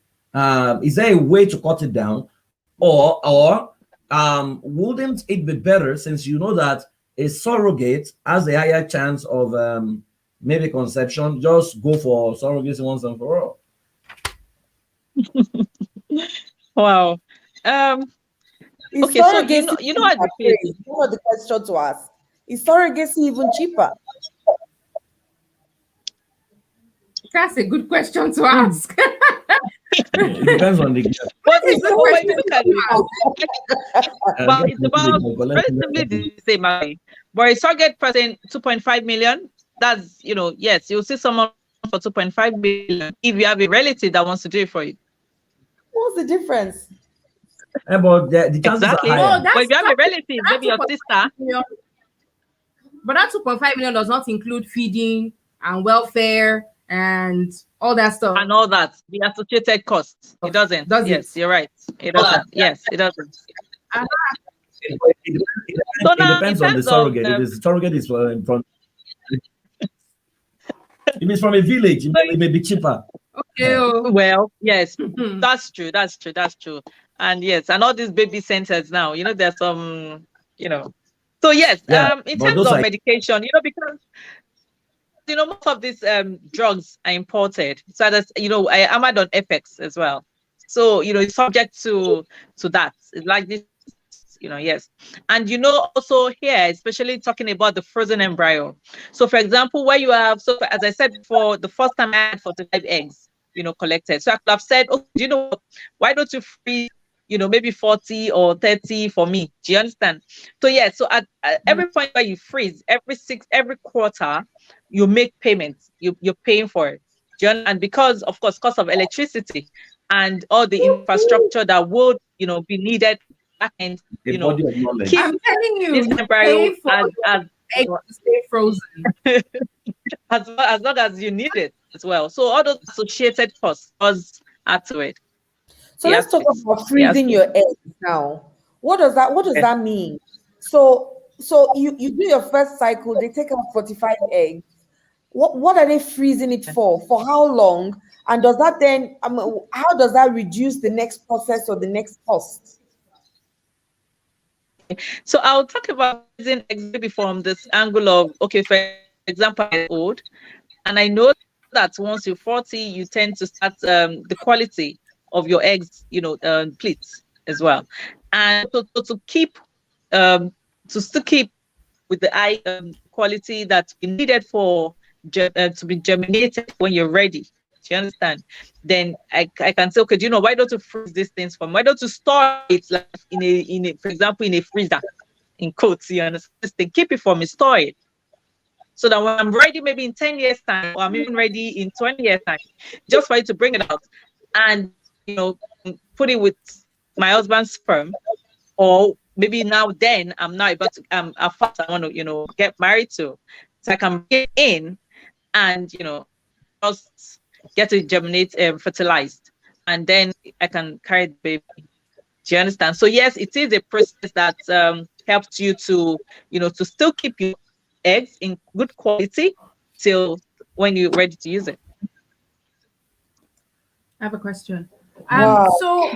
Is there a way to cut it down, or wouldn't it be better, since you know that a surrogate has a higher chance of maybe conception, just go for surrogacy once and for all? Wow. Okay, so you know what the case. You know the question to ask. Is surrogacy even cheaper? That's a good question to ask. It depends on the But It's if a when you question look at it, well, it's about relatively the same. But a target person 2.5 million. That's yes, you'll see someone for 2.5 million if you have a relative that wants to do it for you. What's the difference? But the chances Exactly. are higher. But if you have a relative, maybe your sister. But that 2.5 million does not include feeding and welfare and all that stuff. And all that, the associated costs. It doesn't. Yes, you're right. It doesn't. Yes, it doesn't. It depends on the surrogate. If the surrogate is from if it's from a village, it may be cheaper. Okay. Well, yes, that's true. That's true. And yes, and all these baby centers now, there's some, So yes, in terms of medication, because most of these drugs are imported. So that's I am on FX as well. So it's subject to that. It's like this, yes. And also here, especially talking about the frozen embryo. So for example, where you have, so as I said before, the first time I had 45 eggs, collected. So I could have said, oh, why don't you freeze, maybe 40 or 30 for me? Do you understand? So yeah, so at every point where you freeze, every quarter, you make payments. You're paying for it. And because, of course, cost of electricity and all the infrastructure that would, be needed back end, keep I'm telling you, this embryo as eggs to stay frozen. as long as you need it as well. So all those associated costs add to it. So let's talk about freezing your eggs now. What does that mean? So you do your first cycle, they take out 45 eggs. What are they freezing it for? For how long? And does that then how does that reduce the next process or the next cost? So I'll talk about freezing eggs maybe from this angle of, okay, for example, I'm old, and I know that once you're 40, you tend to start the quality of your eggs, pleats as well. And so to keep to still keep with the high quality that we needed for to be germinated when you're ready. Do you understand? Then I can say, okay, why don't you freeze these things for me? Why don't you store it like in a for example, in a freezer, in quotes, you understand? Keep it for me, store it. So that when I'm ready, maybe in 10 years' time, or I'm even ready in 20 years' time, just for you to bring it out and put it with my husband's sperm, or maybe now then I'm not able to I want to get married to, so I can get in and just get it germinate fertilized, and then I can carry the baby. Do you understand? So yes, it is a process that helps you to to still keep your eggs in good quality till when you're ready to use it. I have a question. Wow. So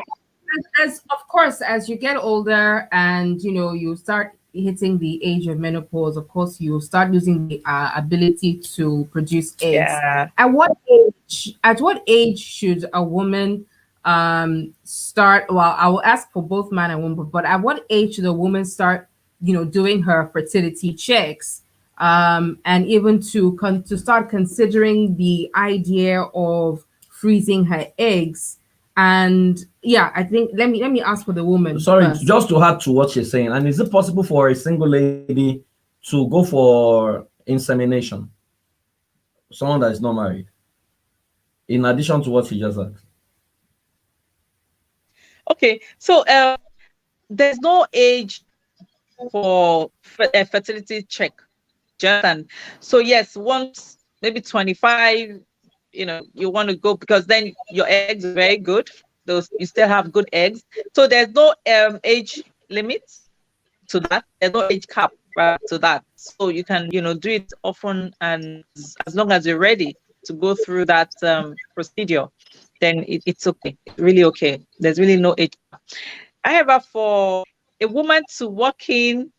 as of course, as you get older and you start hitting the age of menopause, of course you start losing the ability to produce eggs. Yeah. At what age should a woman start? Well, I will ask for both man and woman, but at what age should a woman start doing her fertility checks, and even to start considering the idea of freezing her eggs? And yeah, I think let me ask for the woman. Sorry, first. just to add to what you're saying, and is it possible for a single lady to go for insemination? Someone that is not married, in addition to what you just asked. Okay, so there's no age for a fertility check. So yes, once maybe 25, you want to go, because then your eggs are very good. Those, you still have good eggs. So there's no age limit to that. There's no age cap, right, to that. So you can, do it often, and as long as you're ready to go through that procedure, then it's okay. It's really okay. There's really no age cap. However, for a woman to walk in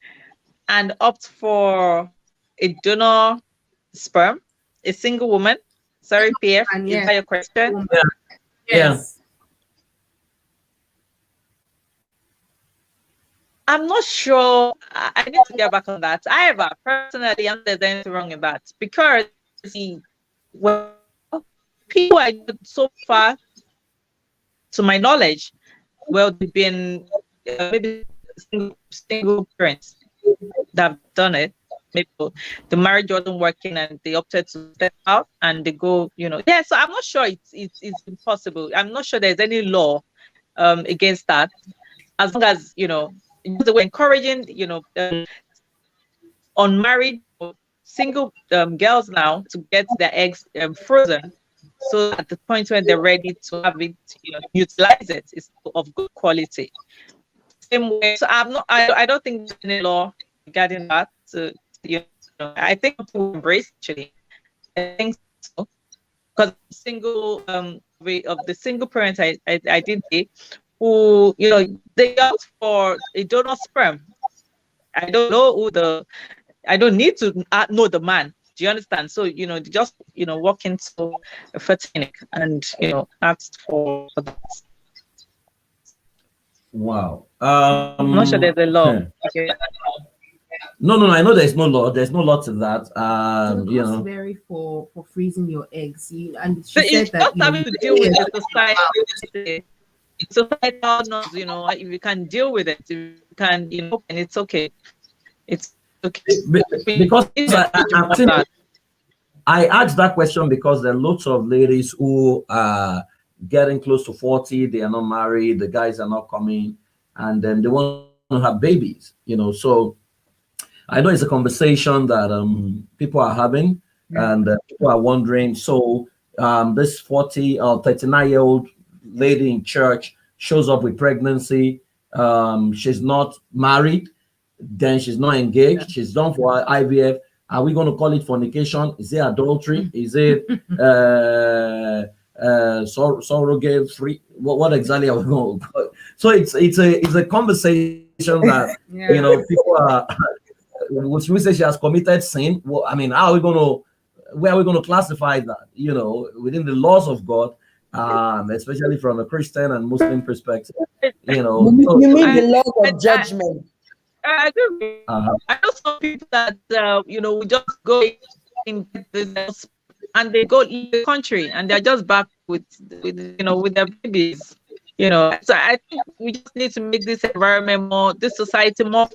and opt for a donor sperm, a single woman. Sorry, PF, And is that your question? Yes. I'm not sure. I need to get back on that. However, personally, I don't think there's anything wrong in that, because well, people I know so far, to my knowledge, well, they've been maybe single parents that have done it. Maybe the marriage wasn't working and they opted to step out and they go, Yeah, so I'm not sure it's impossible. I'm not sure there's any law against that, as long as we're encouraging unmarried or single girls now to get their eggs frozen, so at the point when they're ready to have it, utilize it, it's of good quality. Same way, so I don't think there's any law regarding that. So, I think people embrace, actually. I think so, because single of the single parents I did date, who they got for a donor sperm. I don't know I don't need to know the man. Do you understand? So they just walk into a fertility clinic and ask for that. Wow. I'm not sure there's a law. Okay. No. I know there's no law. There's no law to that. The costs vary for freezing your eggs. And she So said it's that just having to deal with the society. Societal norms, if you can deal with it, you can, and it's okay. It's okay. Because I asked that question because there are lots of ladies who are getting close to 40, they are not married, the guys are not coming, and then they want to have babies, So I know it's a conversation that people are having, and people are wondering. So this 40 or 39-year-old lady in church shows up with pregnancy. She's not married, then she's not engaged, she's done for IVF. Are we going to call it fornication? Is it adultery? Is it surrogate free? What exactly are we going to call it? So it's a conversation that people are. Which we say she has committed sin. Well, I mean, where are we going to classify that? Within the laws of God, especially from a Christian and Muslim perspective. You mean the laws of judgment? I agree. I know some people that we just go in business and they go leave the country and they're just back with their babies. So I think we just need to make this environment this society more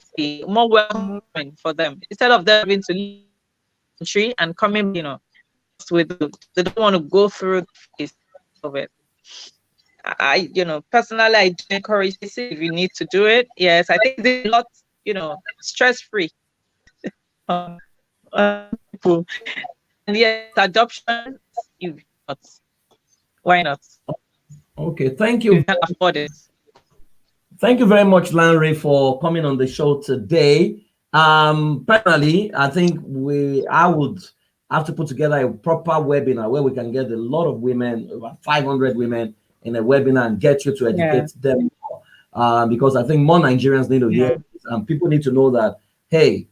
welcoming for them, instead of them having to leave the country and coming, they don't want to go through the phase of it. I personally, I do encourage this if you need to do it. Yes, I think it's a lot, stress-free. People. And yes, adoption, why not? Okay, thank you. You can afford it. Thank you very much, Lanre, for coming on the show today. Personally, I think I would have to put together a proper webinar where we can get a lot of women, about 500 women in a webinar, and get you to educate them more. Because I think more Nigerians need to hear this, and people need to know that, hey,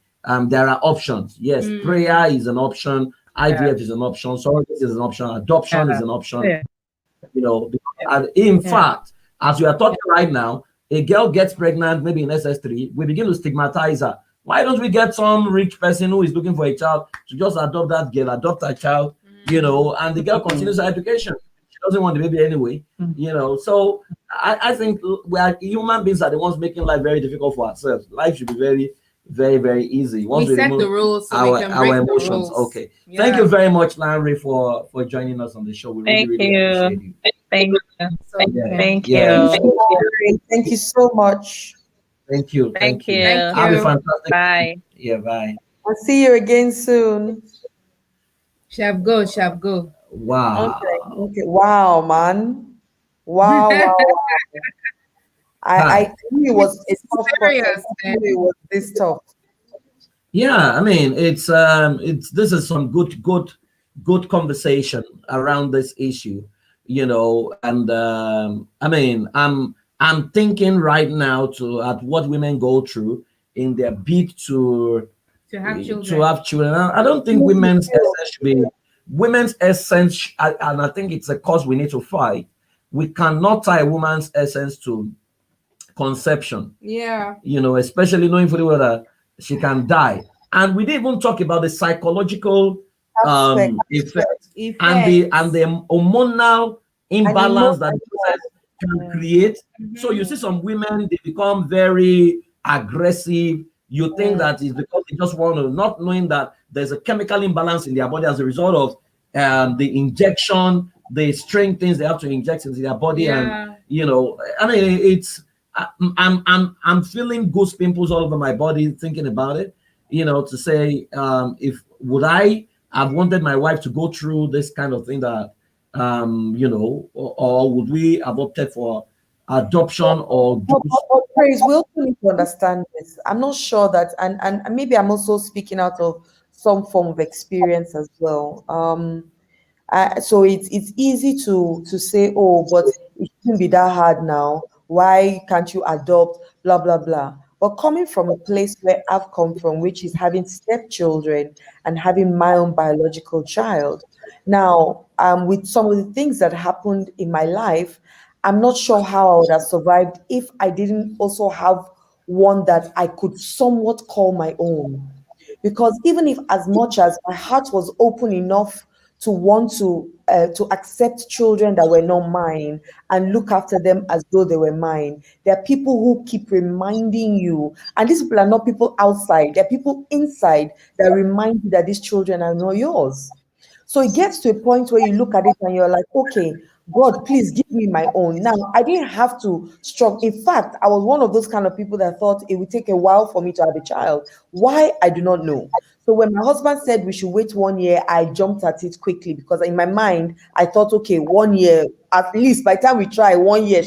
there are options. Yes, prayer is an option, IVF is an option, surrogacy is an option, adoption is an option. In fact, as we are talking right now, a girl gets pregnant, maybe in SS3, we begin to stigmatize her. Why don't we get some rich person who is looking for a child to just adopt that girl, adopt a child, and the girl continues her education. She doesn't want the baby anyway, So I think we are human beings are the ones making life very difficult for ourselves. Life should be very, very, very easy. Once we set the rules, so we can break our emotions. the rules. Okay. Yeah. Thank you very much, Lanre, for joining us on the show. We really appreciate you. Thank you. Thank you. Thank you so much. Thank you. Thank you. Have a fantastic Bye. Yeah, bye. I'll see you again soon. Shall go. Wow. Okay. Wow, man. Wow, wow, wow. I knew it was a It's tough process. serious, I man. knew it was this tough. Yeah, I mean, it's this is some good conversation around this issue, and I mean, I'm thinking right now to at what women go through in their bid To have to children. have children. I don't think women's essence, and I think it's a cause we need to fight. We cannot tie a woman's essence to conception, Yeah. especially knowing fully well that she can die. And we didn't even talk about the psychological Aspect effect and Effects. the hormonal and imbalance that the emotional. process can create. So you see some women, they become very aggressive. You think that it's because they just want to, not knowing that there's a chemical imbalance in their body as a result of the injection, the strange things they have to inject into their body. And Yeah. I mean, I'm feeling goose pimples all over my body thinking about it. To say, if would I have wanted my wife to go through this kind of thing that, or would we have opted for adoption or just, Praise, we also need to understand this. I'm not sure that, and maybe I'm also speaking out of some form of experience as well. So it's easy to say, oh, but it shouldn't be that hard now. Why can't you adopt? Blah blah blah. But coming from a place where I've come from, which is having stepchildren and having my own biological child, now with some of the things that happened in my life, I'm not sure how I would have survived if I didn't also have one that I could somewhat call my own. Because even if, as much as my heart was open enough to want to accept children that were not mine and look after them as though they were mine, there are people who keep reminding you, and these people are not people outside, they're people inside that remind you that these children are not yours. So it gets to a point where you look at it and you're like, okay, God, please give me my own. Now, I didn't have to struggle. In fact, I was one of those kind of people that thought it would take a while for me to have a child. Why? I do not know. So when my husband said we should wait 1 year, I jumped at it quickly because in my mind, I thought, okay, 1 year, at least by the time we try 1 year,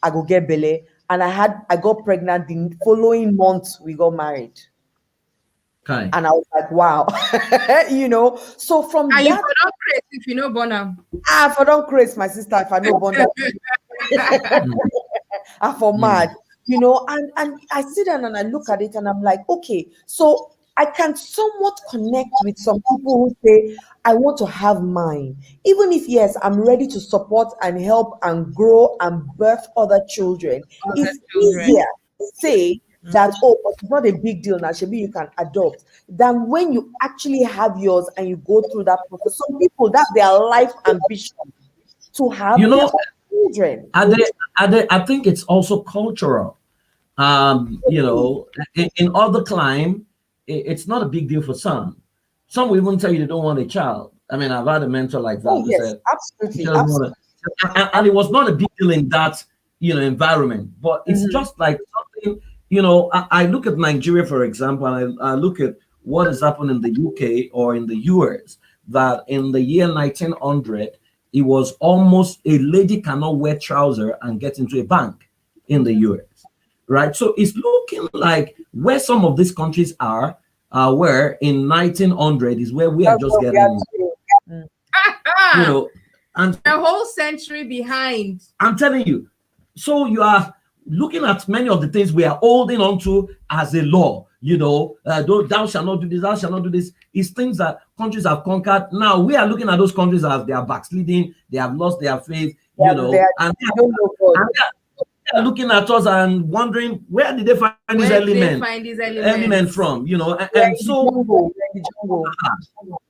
I go get Bele. And I got pregnant the following month we got married. kind? And I was like, wow, So from And you that, for not crazy if you know Bonham. if I don't craze my sister, if I know Bonda, I for mad, and I sit down and I look at it and I'm like, okay, so I can somewhat connect with some people who say, I want to have mine. Even if, yes, I'm ready to support and help and grow and birth other children, Other it's children. easier to say that, oh, but it's not a big deal now, Shebi, you can adopt, than when you actually have yours and you go through that process. Some people, that's their life ambition to have You their know, own children. I think it's also cultural. In other climb, it's not a big deal for some. Some will even tell you they don't want a child. I mean, I've had a mentor like that Oh, who yes, said she absolutely. doesn't want Absolutely. to, and it was not a big deal in that environment. But it's Mhm. just like something. I look at Nigeria, for example, and I look at what has happened in the UK or in the US. That in the year 1900, it was almost a lady cannot wear trouser and get into a bank in the US, right? So it's looking like where some of these countries are, where in 1900 is where we are That's just what we have getting, to do. Mm. you know, and A whole century behind. I'm telling you, so you are looking at many of the things we are holding on to as a law, thou shalt not do this, thou shalt not do this, is things that countries have conquered. Now we are looking at those countries as they are backsliding, they have lost their faith, and They don't know God. they are looking at us and wondering where did they find these Where did they elements find these element elements? from, and, We're and in the so jungle. We're in the jungle.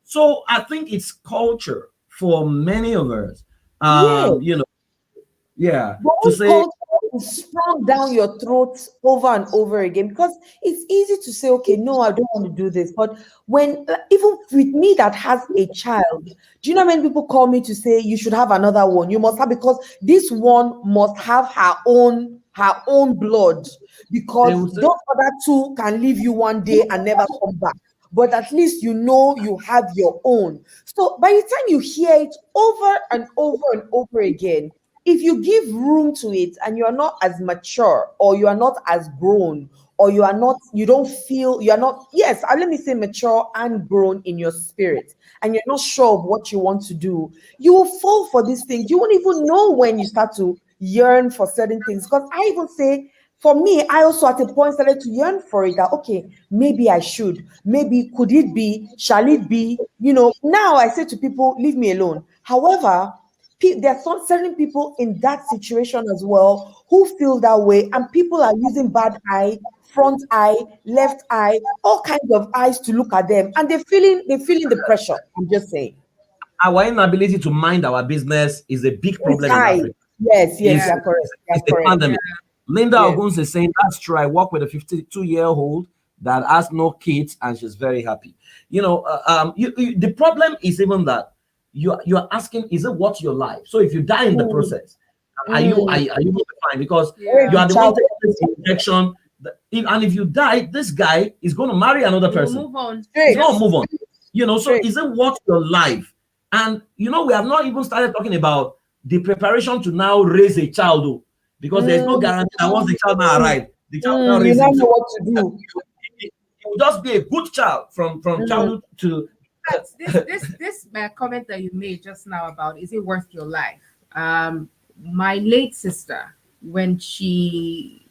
so I think it's culture for many of us, Yeah. yeah, But to whole say, culture is sprung down your throat over and over again because it's easy to say, okay, no, I don't want to do this. But when, even with me that has a child, do you know how many people call me to say you should have another one? You must have, because this one must have her own blood, they because will say, those other two can leave you one day and never come back. but at least you know you have your own. So by the time you hear it over and over and over again, if you give room to it and you're not as mature, or you are not as grown, or you don't feel, you're not, yes, let me say mature and grown in your spirit, and you're not sure of what you want to do, you will fall for these things. You won't even know when you start to yearn for certain things. Because I even say, for me, I also at a point started to yearn for it, that okay, maybe I should, maybe could it be, shall it be, now I say to people, leave me alone. However, there are some certain people in that situation as well who feel that way, and people are using bad eye, front eye, left eye, all kinds of eyes to look at them, and they're feeling the pressure. I'm just saying. Our inability to mind our business is a big problem in High. Africa. Yes, you're correct. It's the pandemic. Linda Oguns is saying, that's true. I work with a 52-year-old that has no kids and she's very happy. The problem is even that you're asking, is it worth your life? So if you die in the process, are you fine? Because you are the one taking this injection, and if you die, this guy is going to marry another person. Move on. He's going to move on. So is it worth your life? And we have not even started talking about the preparation to now raise a child, because there's no guarantee that once the child now arrives, the child now you don't know what to do. It will just be a good child from childhood to. This comment that you made just now about, is it worth your life? My late sister, when she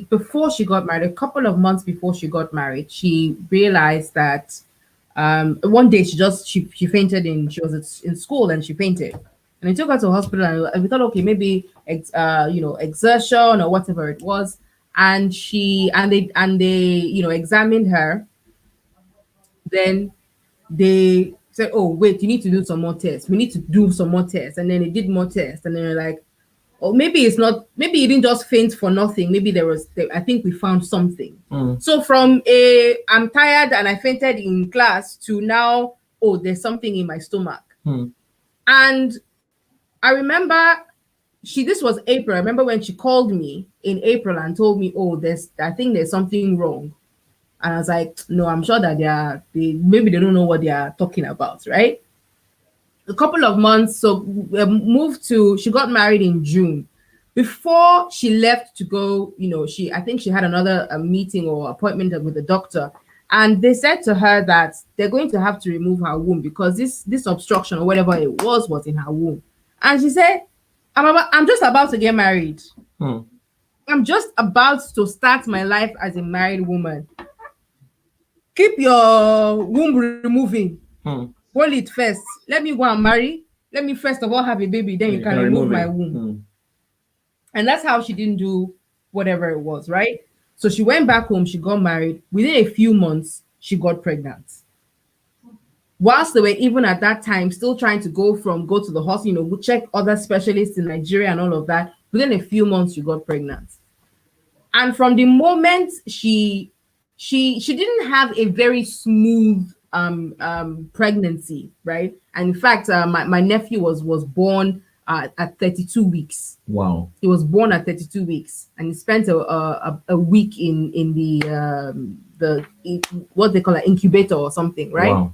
before she got married, a couple of months before she got married, she realized that one day she fainted she was in school and she fainted, and they took her to the hospital, and we thought, okay, maybe exertion or whatever it was, and they examined her. Then they said, oh wait, you need to do some more tests, we need to do some more tests, and then they did more tests, and they're like, or maybe it's not, maybe you didn't just faint for nothing, maybe I think we found something. So from I'm tired and I fainted in class to now, oh, there's something in my stomach. And I remember this was April. I remember when she called me in April and told me, oh, I think there's something wrong. And I was like, no, I'm sure that maybe they don't know what they are talking about, right? A couple of months, so she got married in June. Before she left to go, I think she had another meeting or appointment with the doctor, and they said to her that they're going to have to remove her womb because this obstruction or whatever it was in her womb. And she said, I'm just about to get married. I'm just about to start my life as a married woman. Keep your womb removing. Hold it first. Let me go and marry. Let me first of all have a baby. Then you can remove my womb. And that's how she didn't do whatever it was, right? So she went back home. She got married. Within a few months, she got pregnant. Whilst they were even at that time still trying to go to the hospital, check other specialists in Nigeria and all of that. Within a few months, she got pregnant. And from the moment she didn't have a very smooth pregnancy, right? And in fact, my nephew was born at 32 weeks. Wow. He was born at 32 weeks, and he spent a week in the what they call an incubator or something, right? Wow.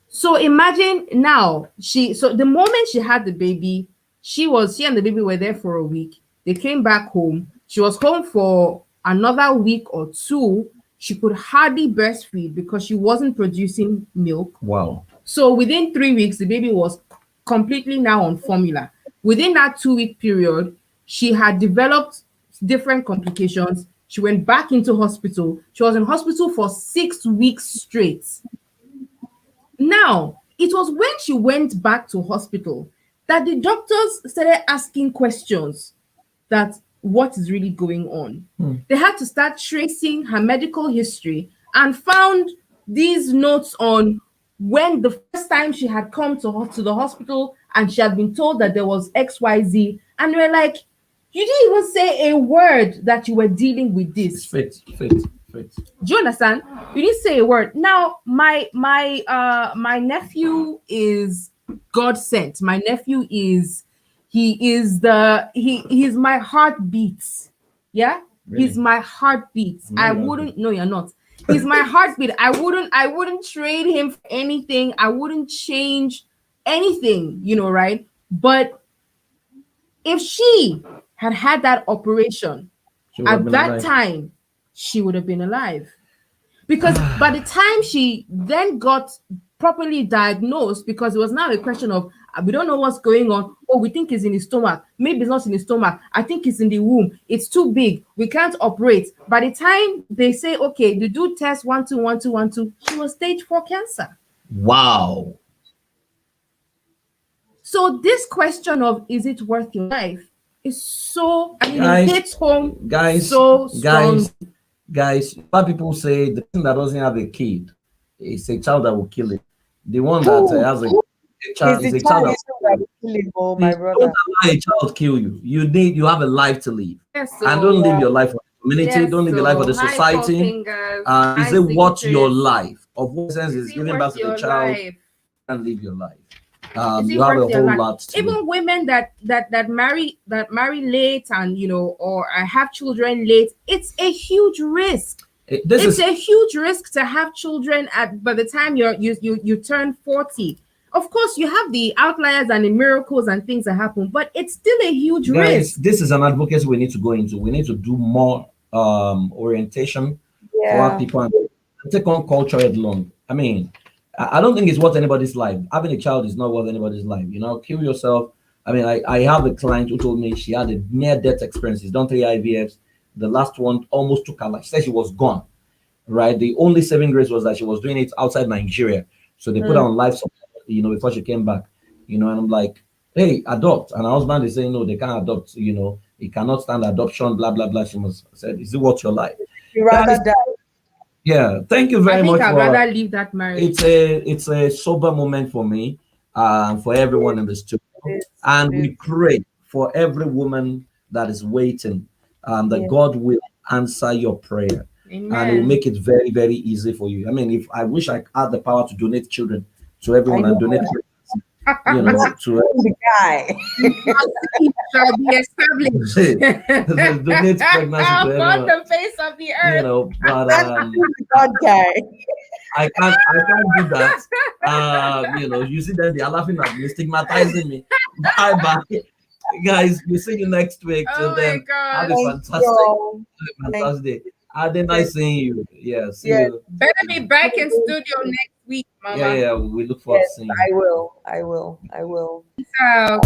So imagine now, the moment she had the baby, she and the baby were there for a week. They came back home. She was home for another week or two. She could hardly breastfeed because she wasn't producing milk. Wow. So within 3 weeks, the baby was completely now on formula. Within that 2-week period, she had developed different complications. She went back into hospital. She was in hospital for 6 weeks straight. Now, it was when she went back to hospital that the doctors started asking questions that what is really going on. They had to start tracing her medical history and found these notes on when the first time she had come to the hospital and she had been told that there was XYZ. And they were like, you didn't even say a word that you were dealing with this. It's fate. Do you understand? You didn't say a word. Now, my nephew is God sent. My nephew is he's my heartbeat. Yeah, really? He's my heartbeat. No, I wouldn't. No, you're not. He's my heartbeat. I wouldn't trade him for anything. I wouldn't change anything, right? But if she had had that operation at that time, she would have been alive. Because by the time she then got properly diagnosed, because it was now a question of, we don't know what's going on. Oh, we think it's in his stomach. Maybe it's not in his stomach. I think it's in the womb. It's too big. We can't operate. By the time they say, okay, you do test 1, 2, 1, 2, 1, 2, she was stage 4 cancer. Wow. So this question of, is it worth your life, is so, it hits home so strong. Guys, what people say, the person that doesn't have a kid is a child that will kill it. The one that has a child is a child that will kill it. Oh, my brother. Don't allow a child kill you. You have a life to live. Yes, and don't live your life for the community. Yes, don't live your life for the society. Is it worth your life? Of what sense is giving back to the child and live your life? You have a whole lot to even women that marry late and or have children late, it's a huge risk. It's a huge risk to have children by the time you turn 40. Of course, you have the outliers and the miracles and things that happen, but it's still a huge risk. This is an advocacy we need to go into. We need to do more orientation for our people and take on culture headlong. I mean, I don't think it's worth anybody's life. Having a child is not worth anybody's life. Kill yourself. I mean, I have a client who told me she had a near-death experience. She's done 3 IVFs. The last one almost took her life. She said she was gone, right? The only saving grace was that she was doing it outside Nigeria. So they put her on life support, before she came back. And I'm like, hey, adopt. And her husband is saying, no, they can't adopt. He cannot stand adoption, blah, blah, blah. She must said, is it worth your life? You rather die. Yeah, thank you very much. I'd rather leave that marriage. It's a sober moment for me, for everyone in the studio, and we pray for every woman that is waiting, that God will answer your prayer. Amen. And it will make it very, very easy for you. I mean, if I wish I had the power to donate children to everyone and donate. To the guy shall be established. Donate pregnancy to everyone. On the face of the earth. But God guy. I can't do that. You see them, they are laughing at me, stigmatizing me. Bye. Guys, we'll see you next week. Oh my God. Have a fantastic day. Are they nice seeing you? Yeah, see you. Better be back in studio next week, Mama. Yeah, we look forward to seeing you. I will. Peace out.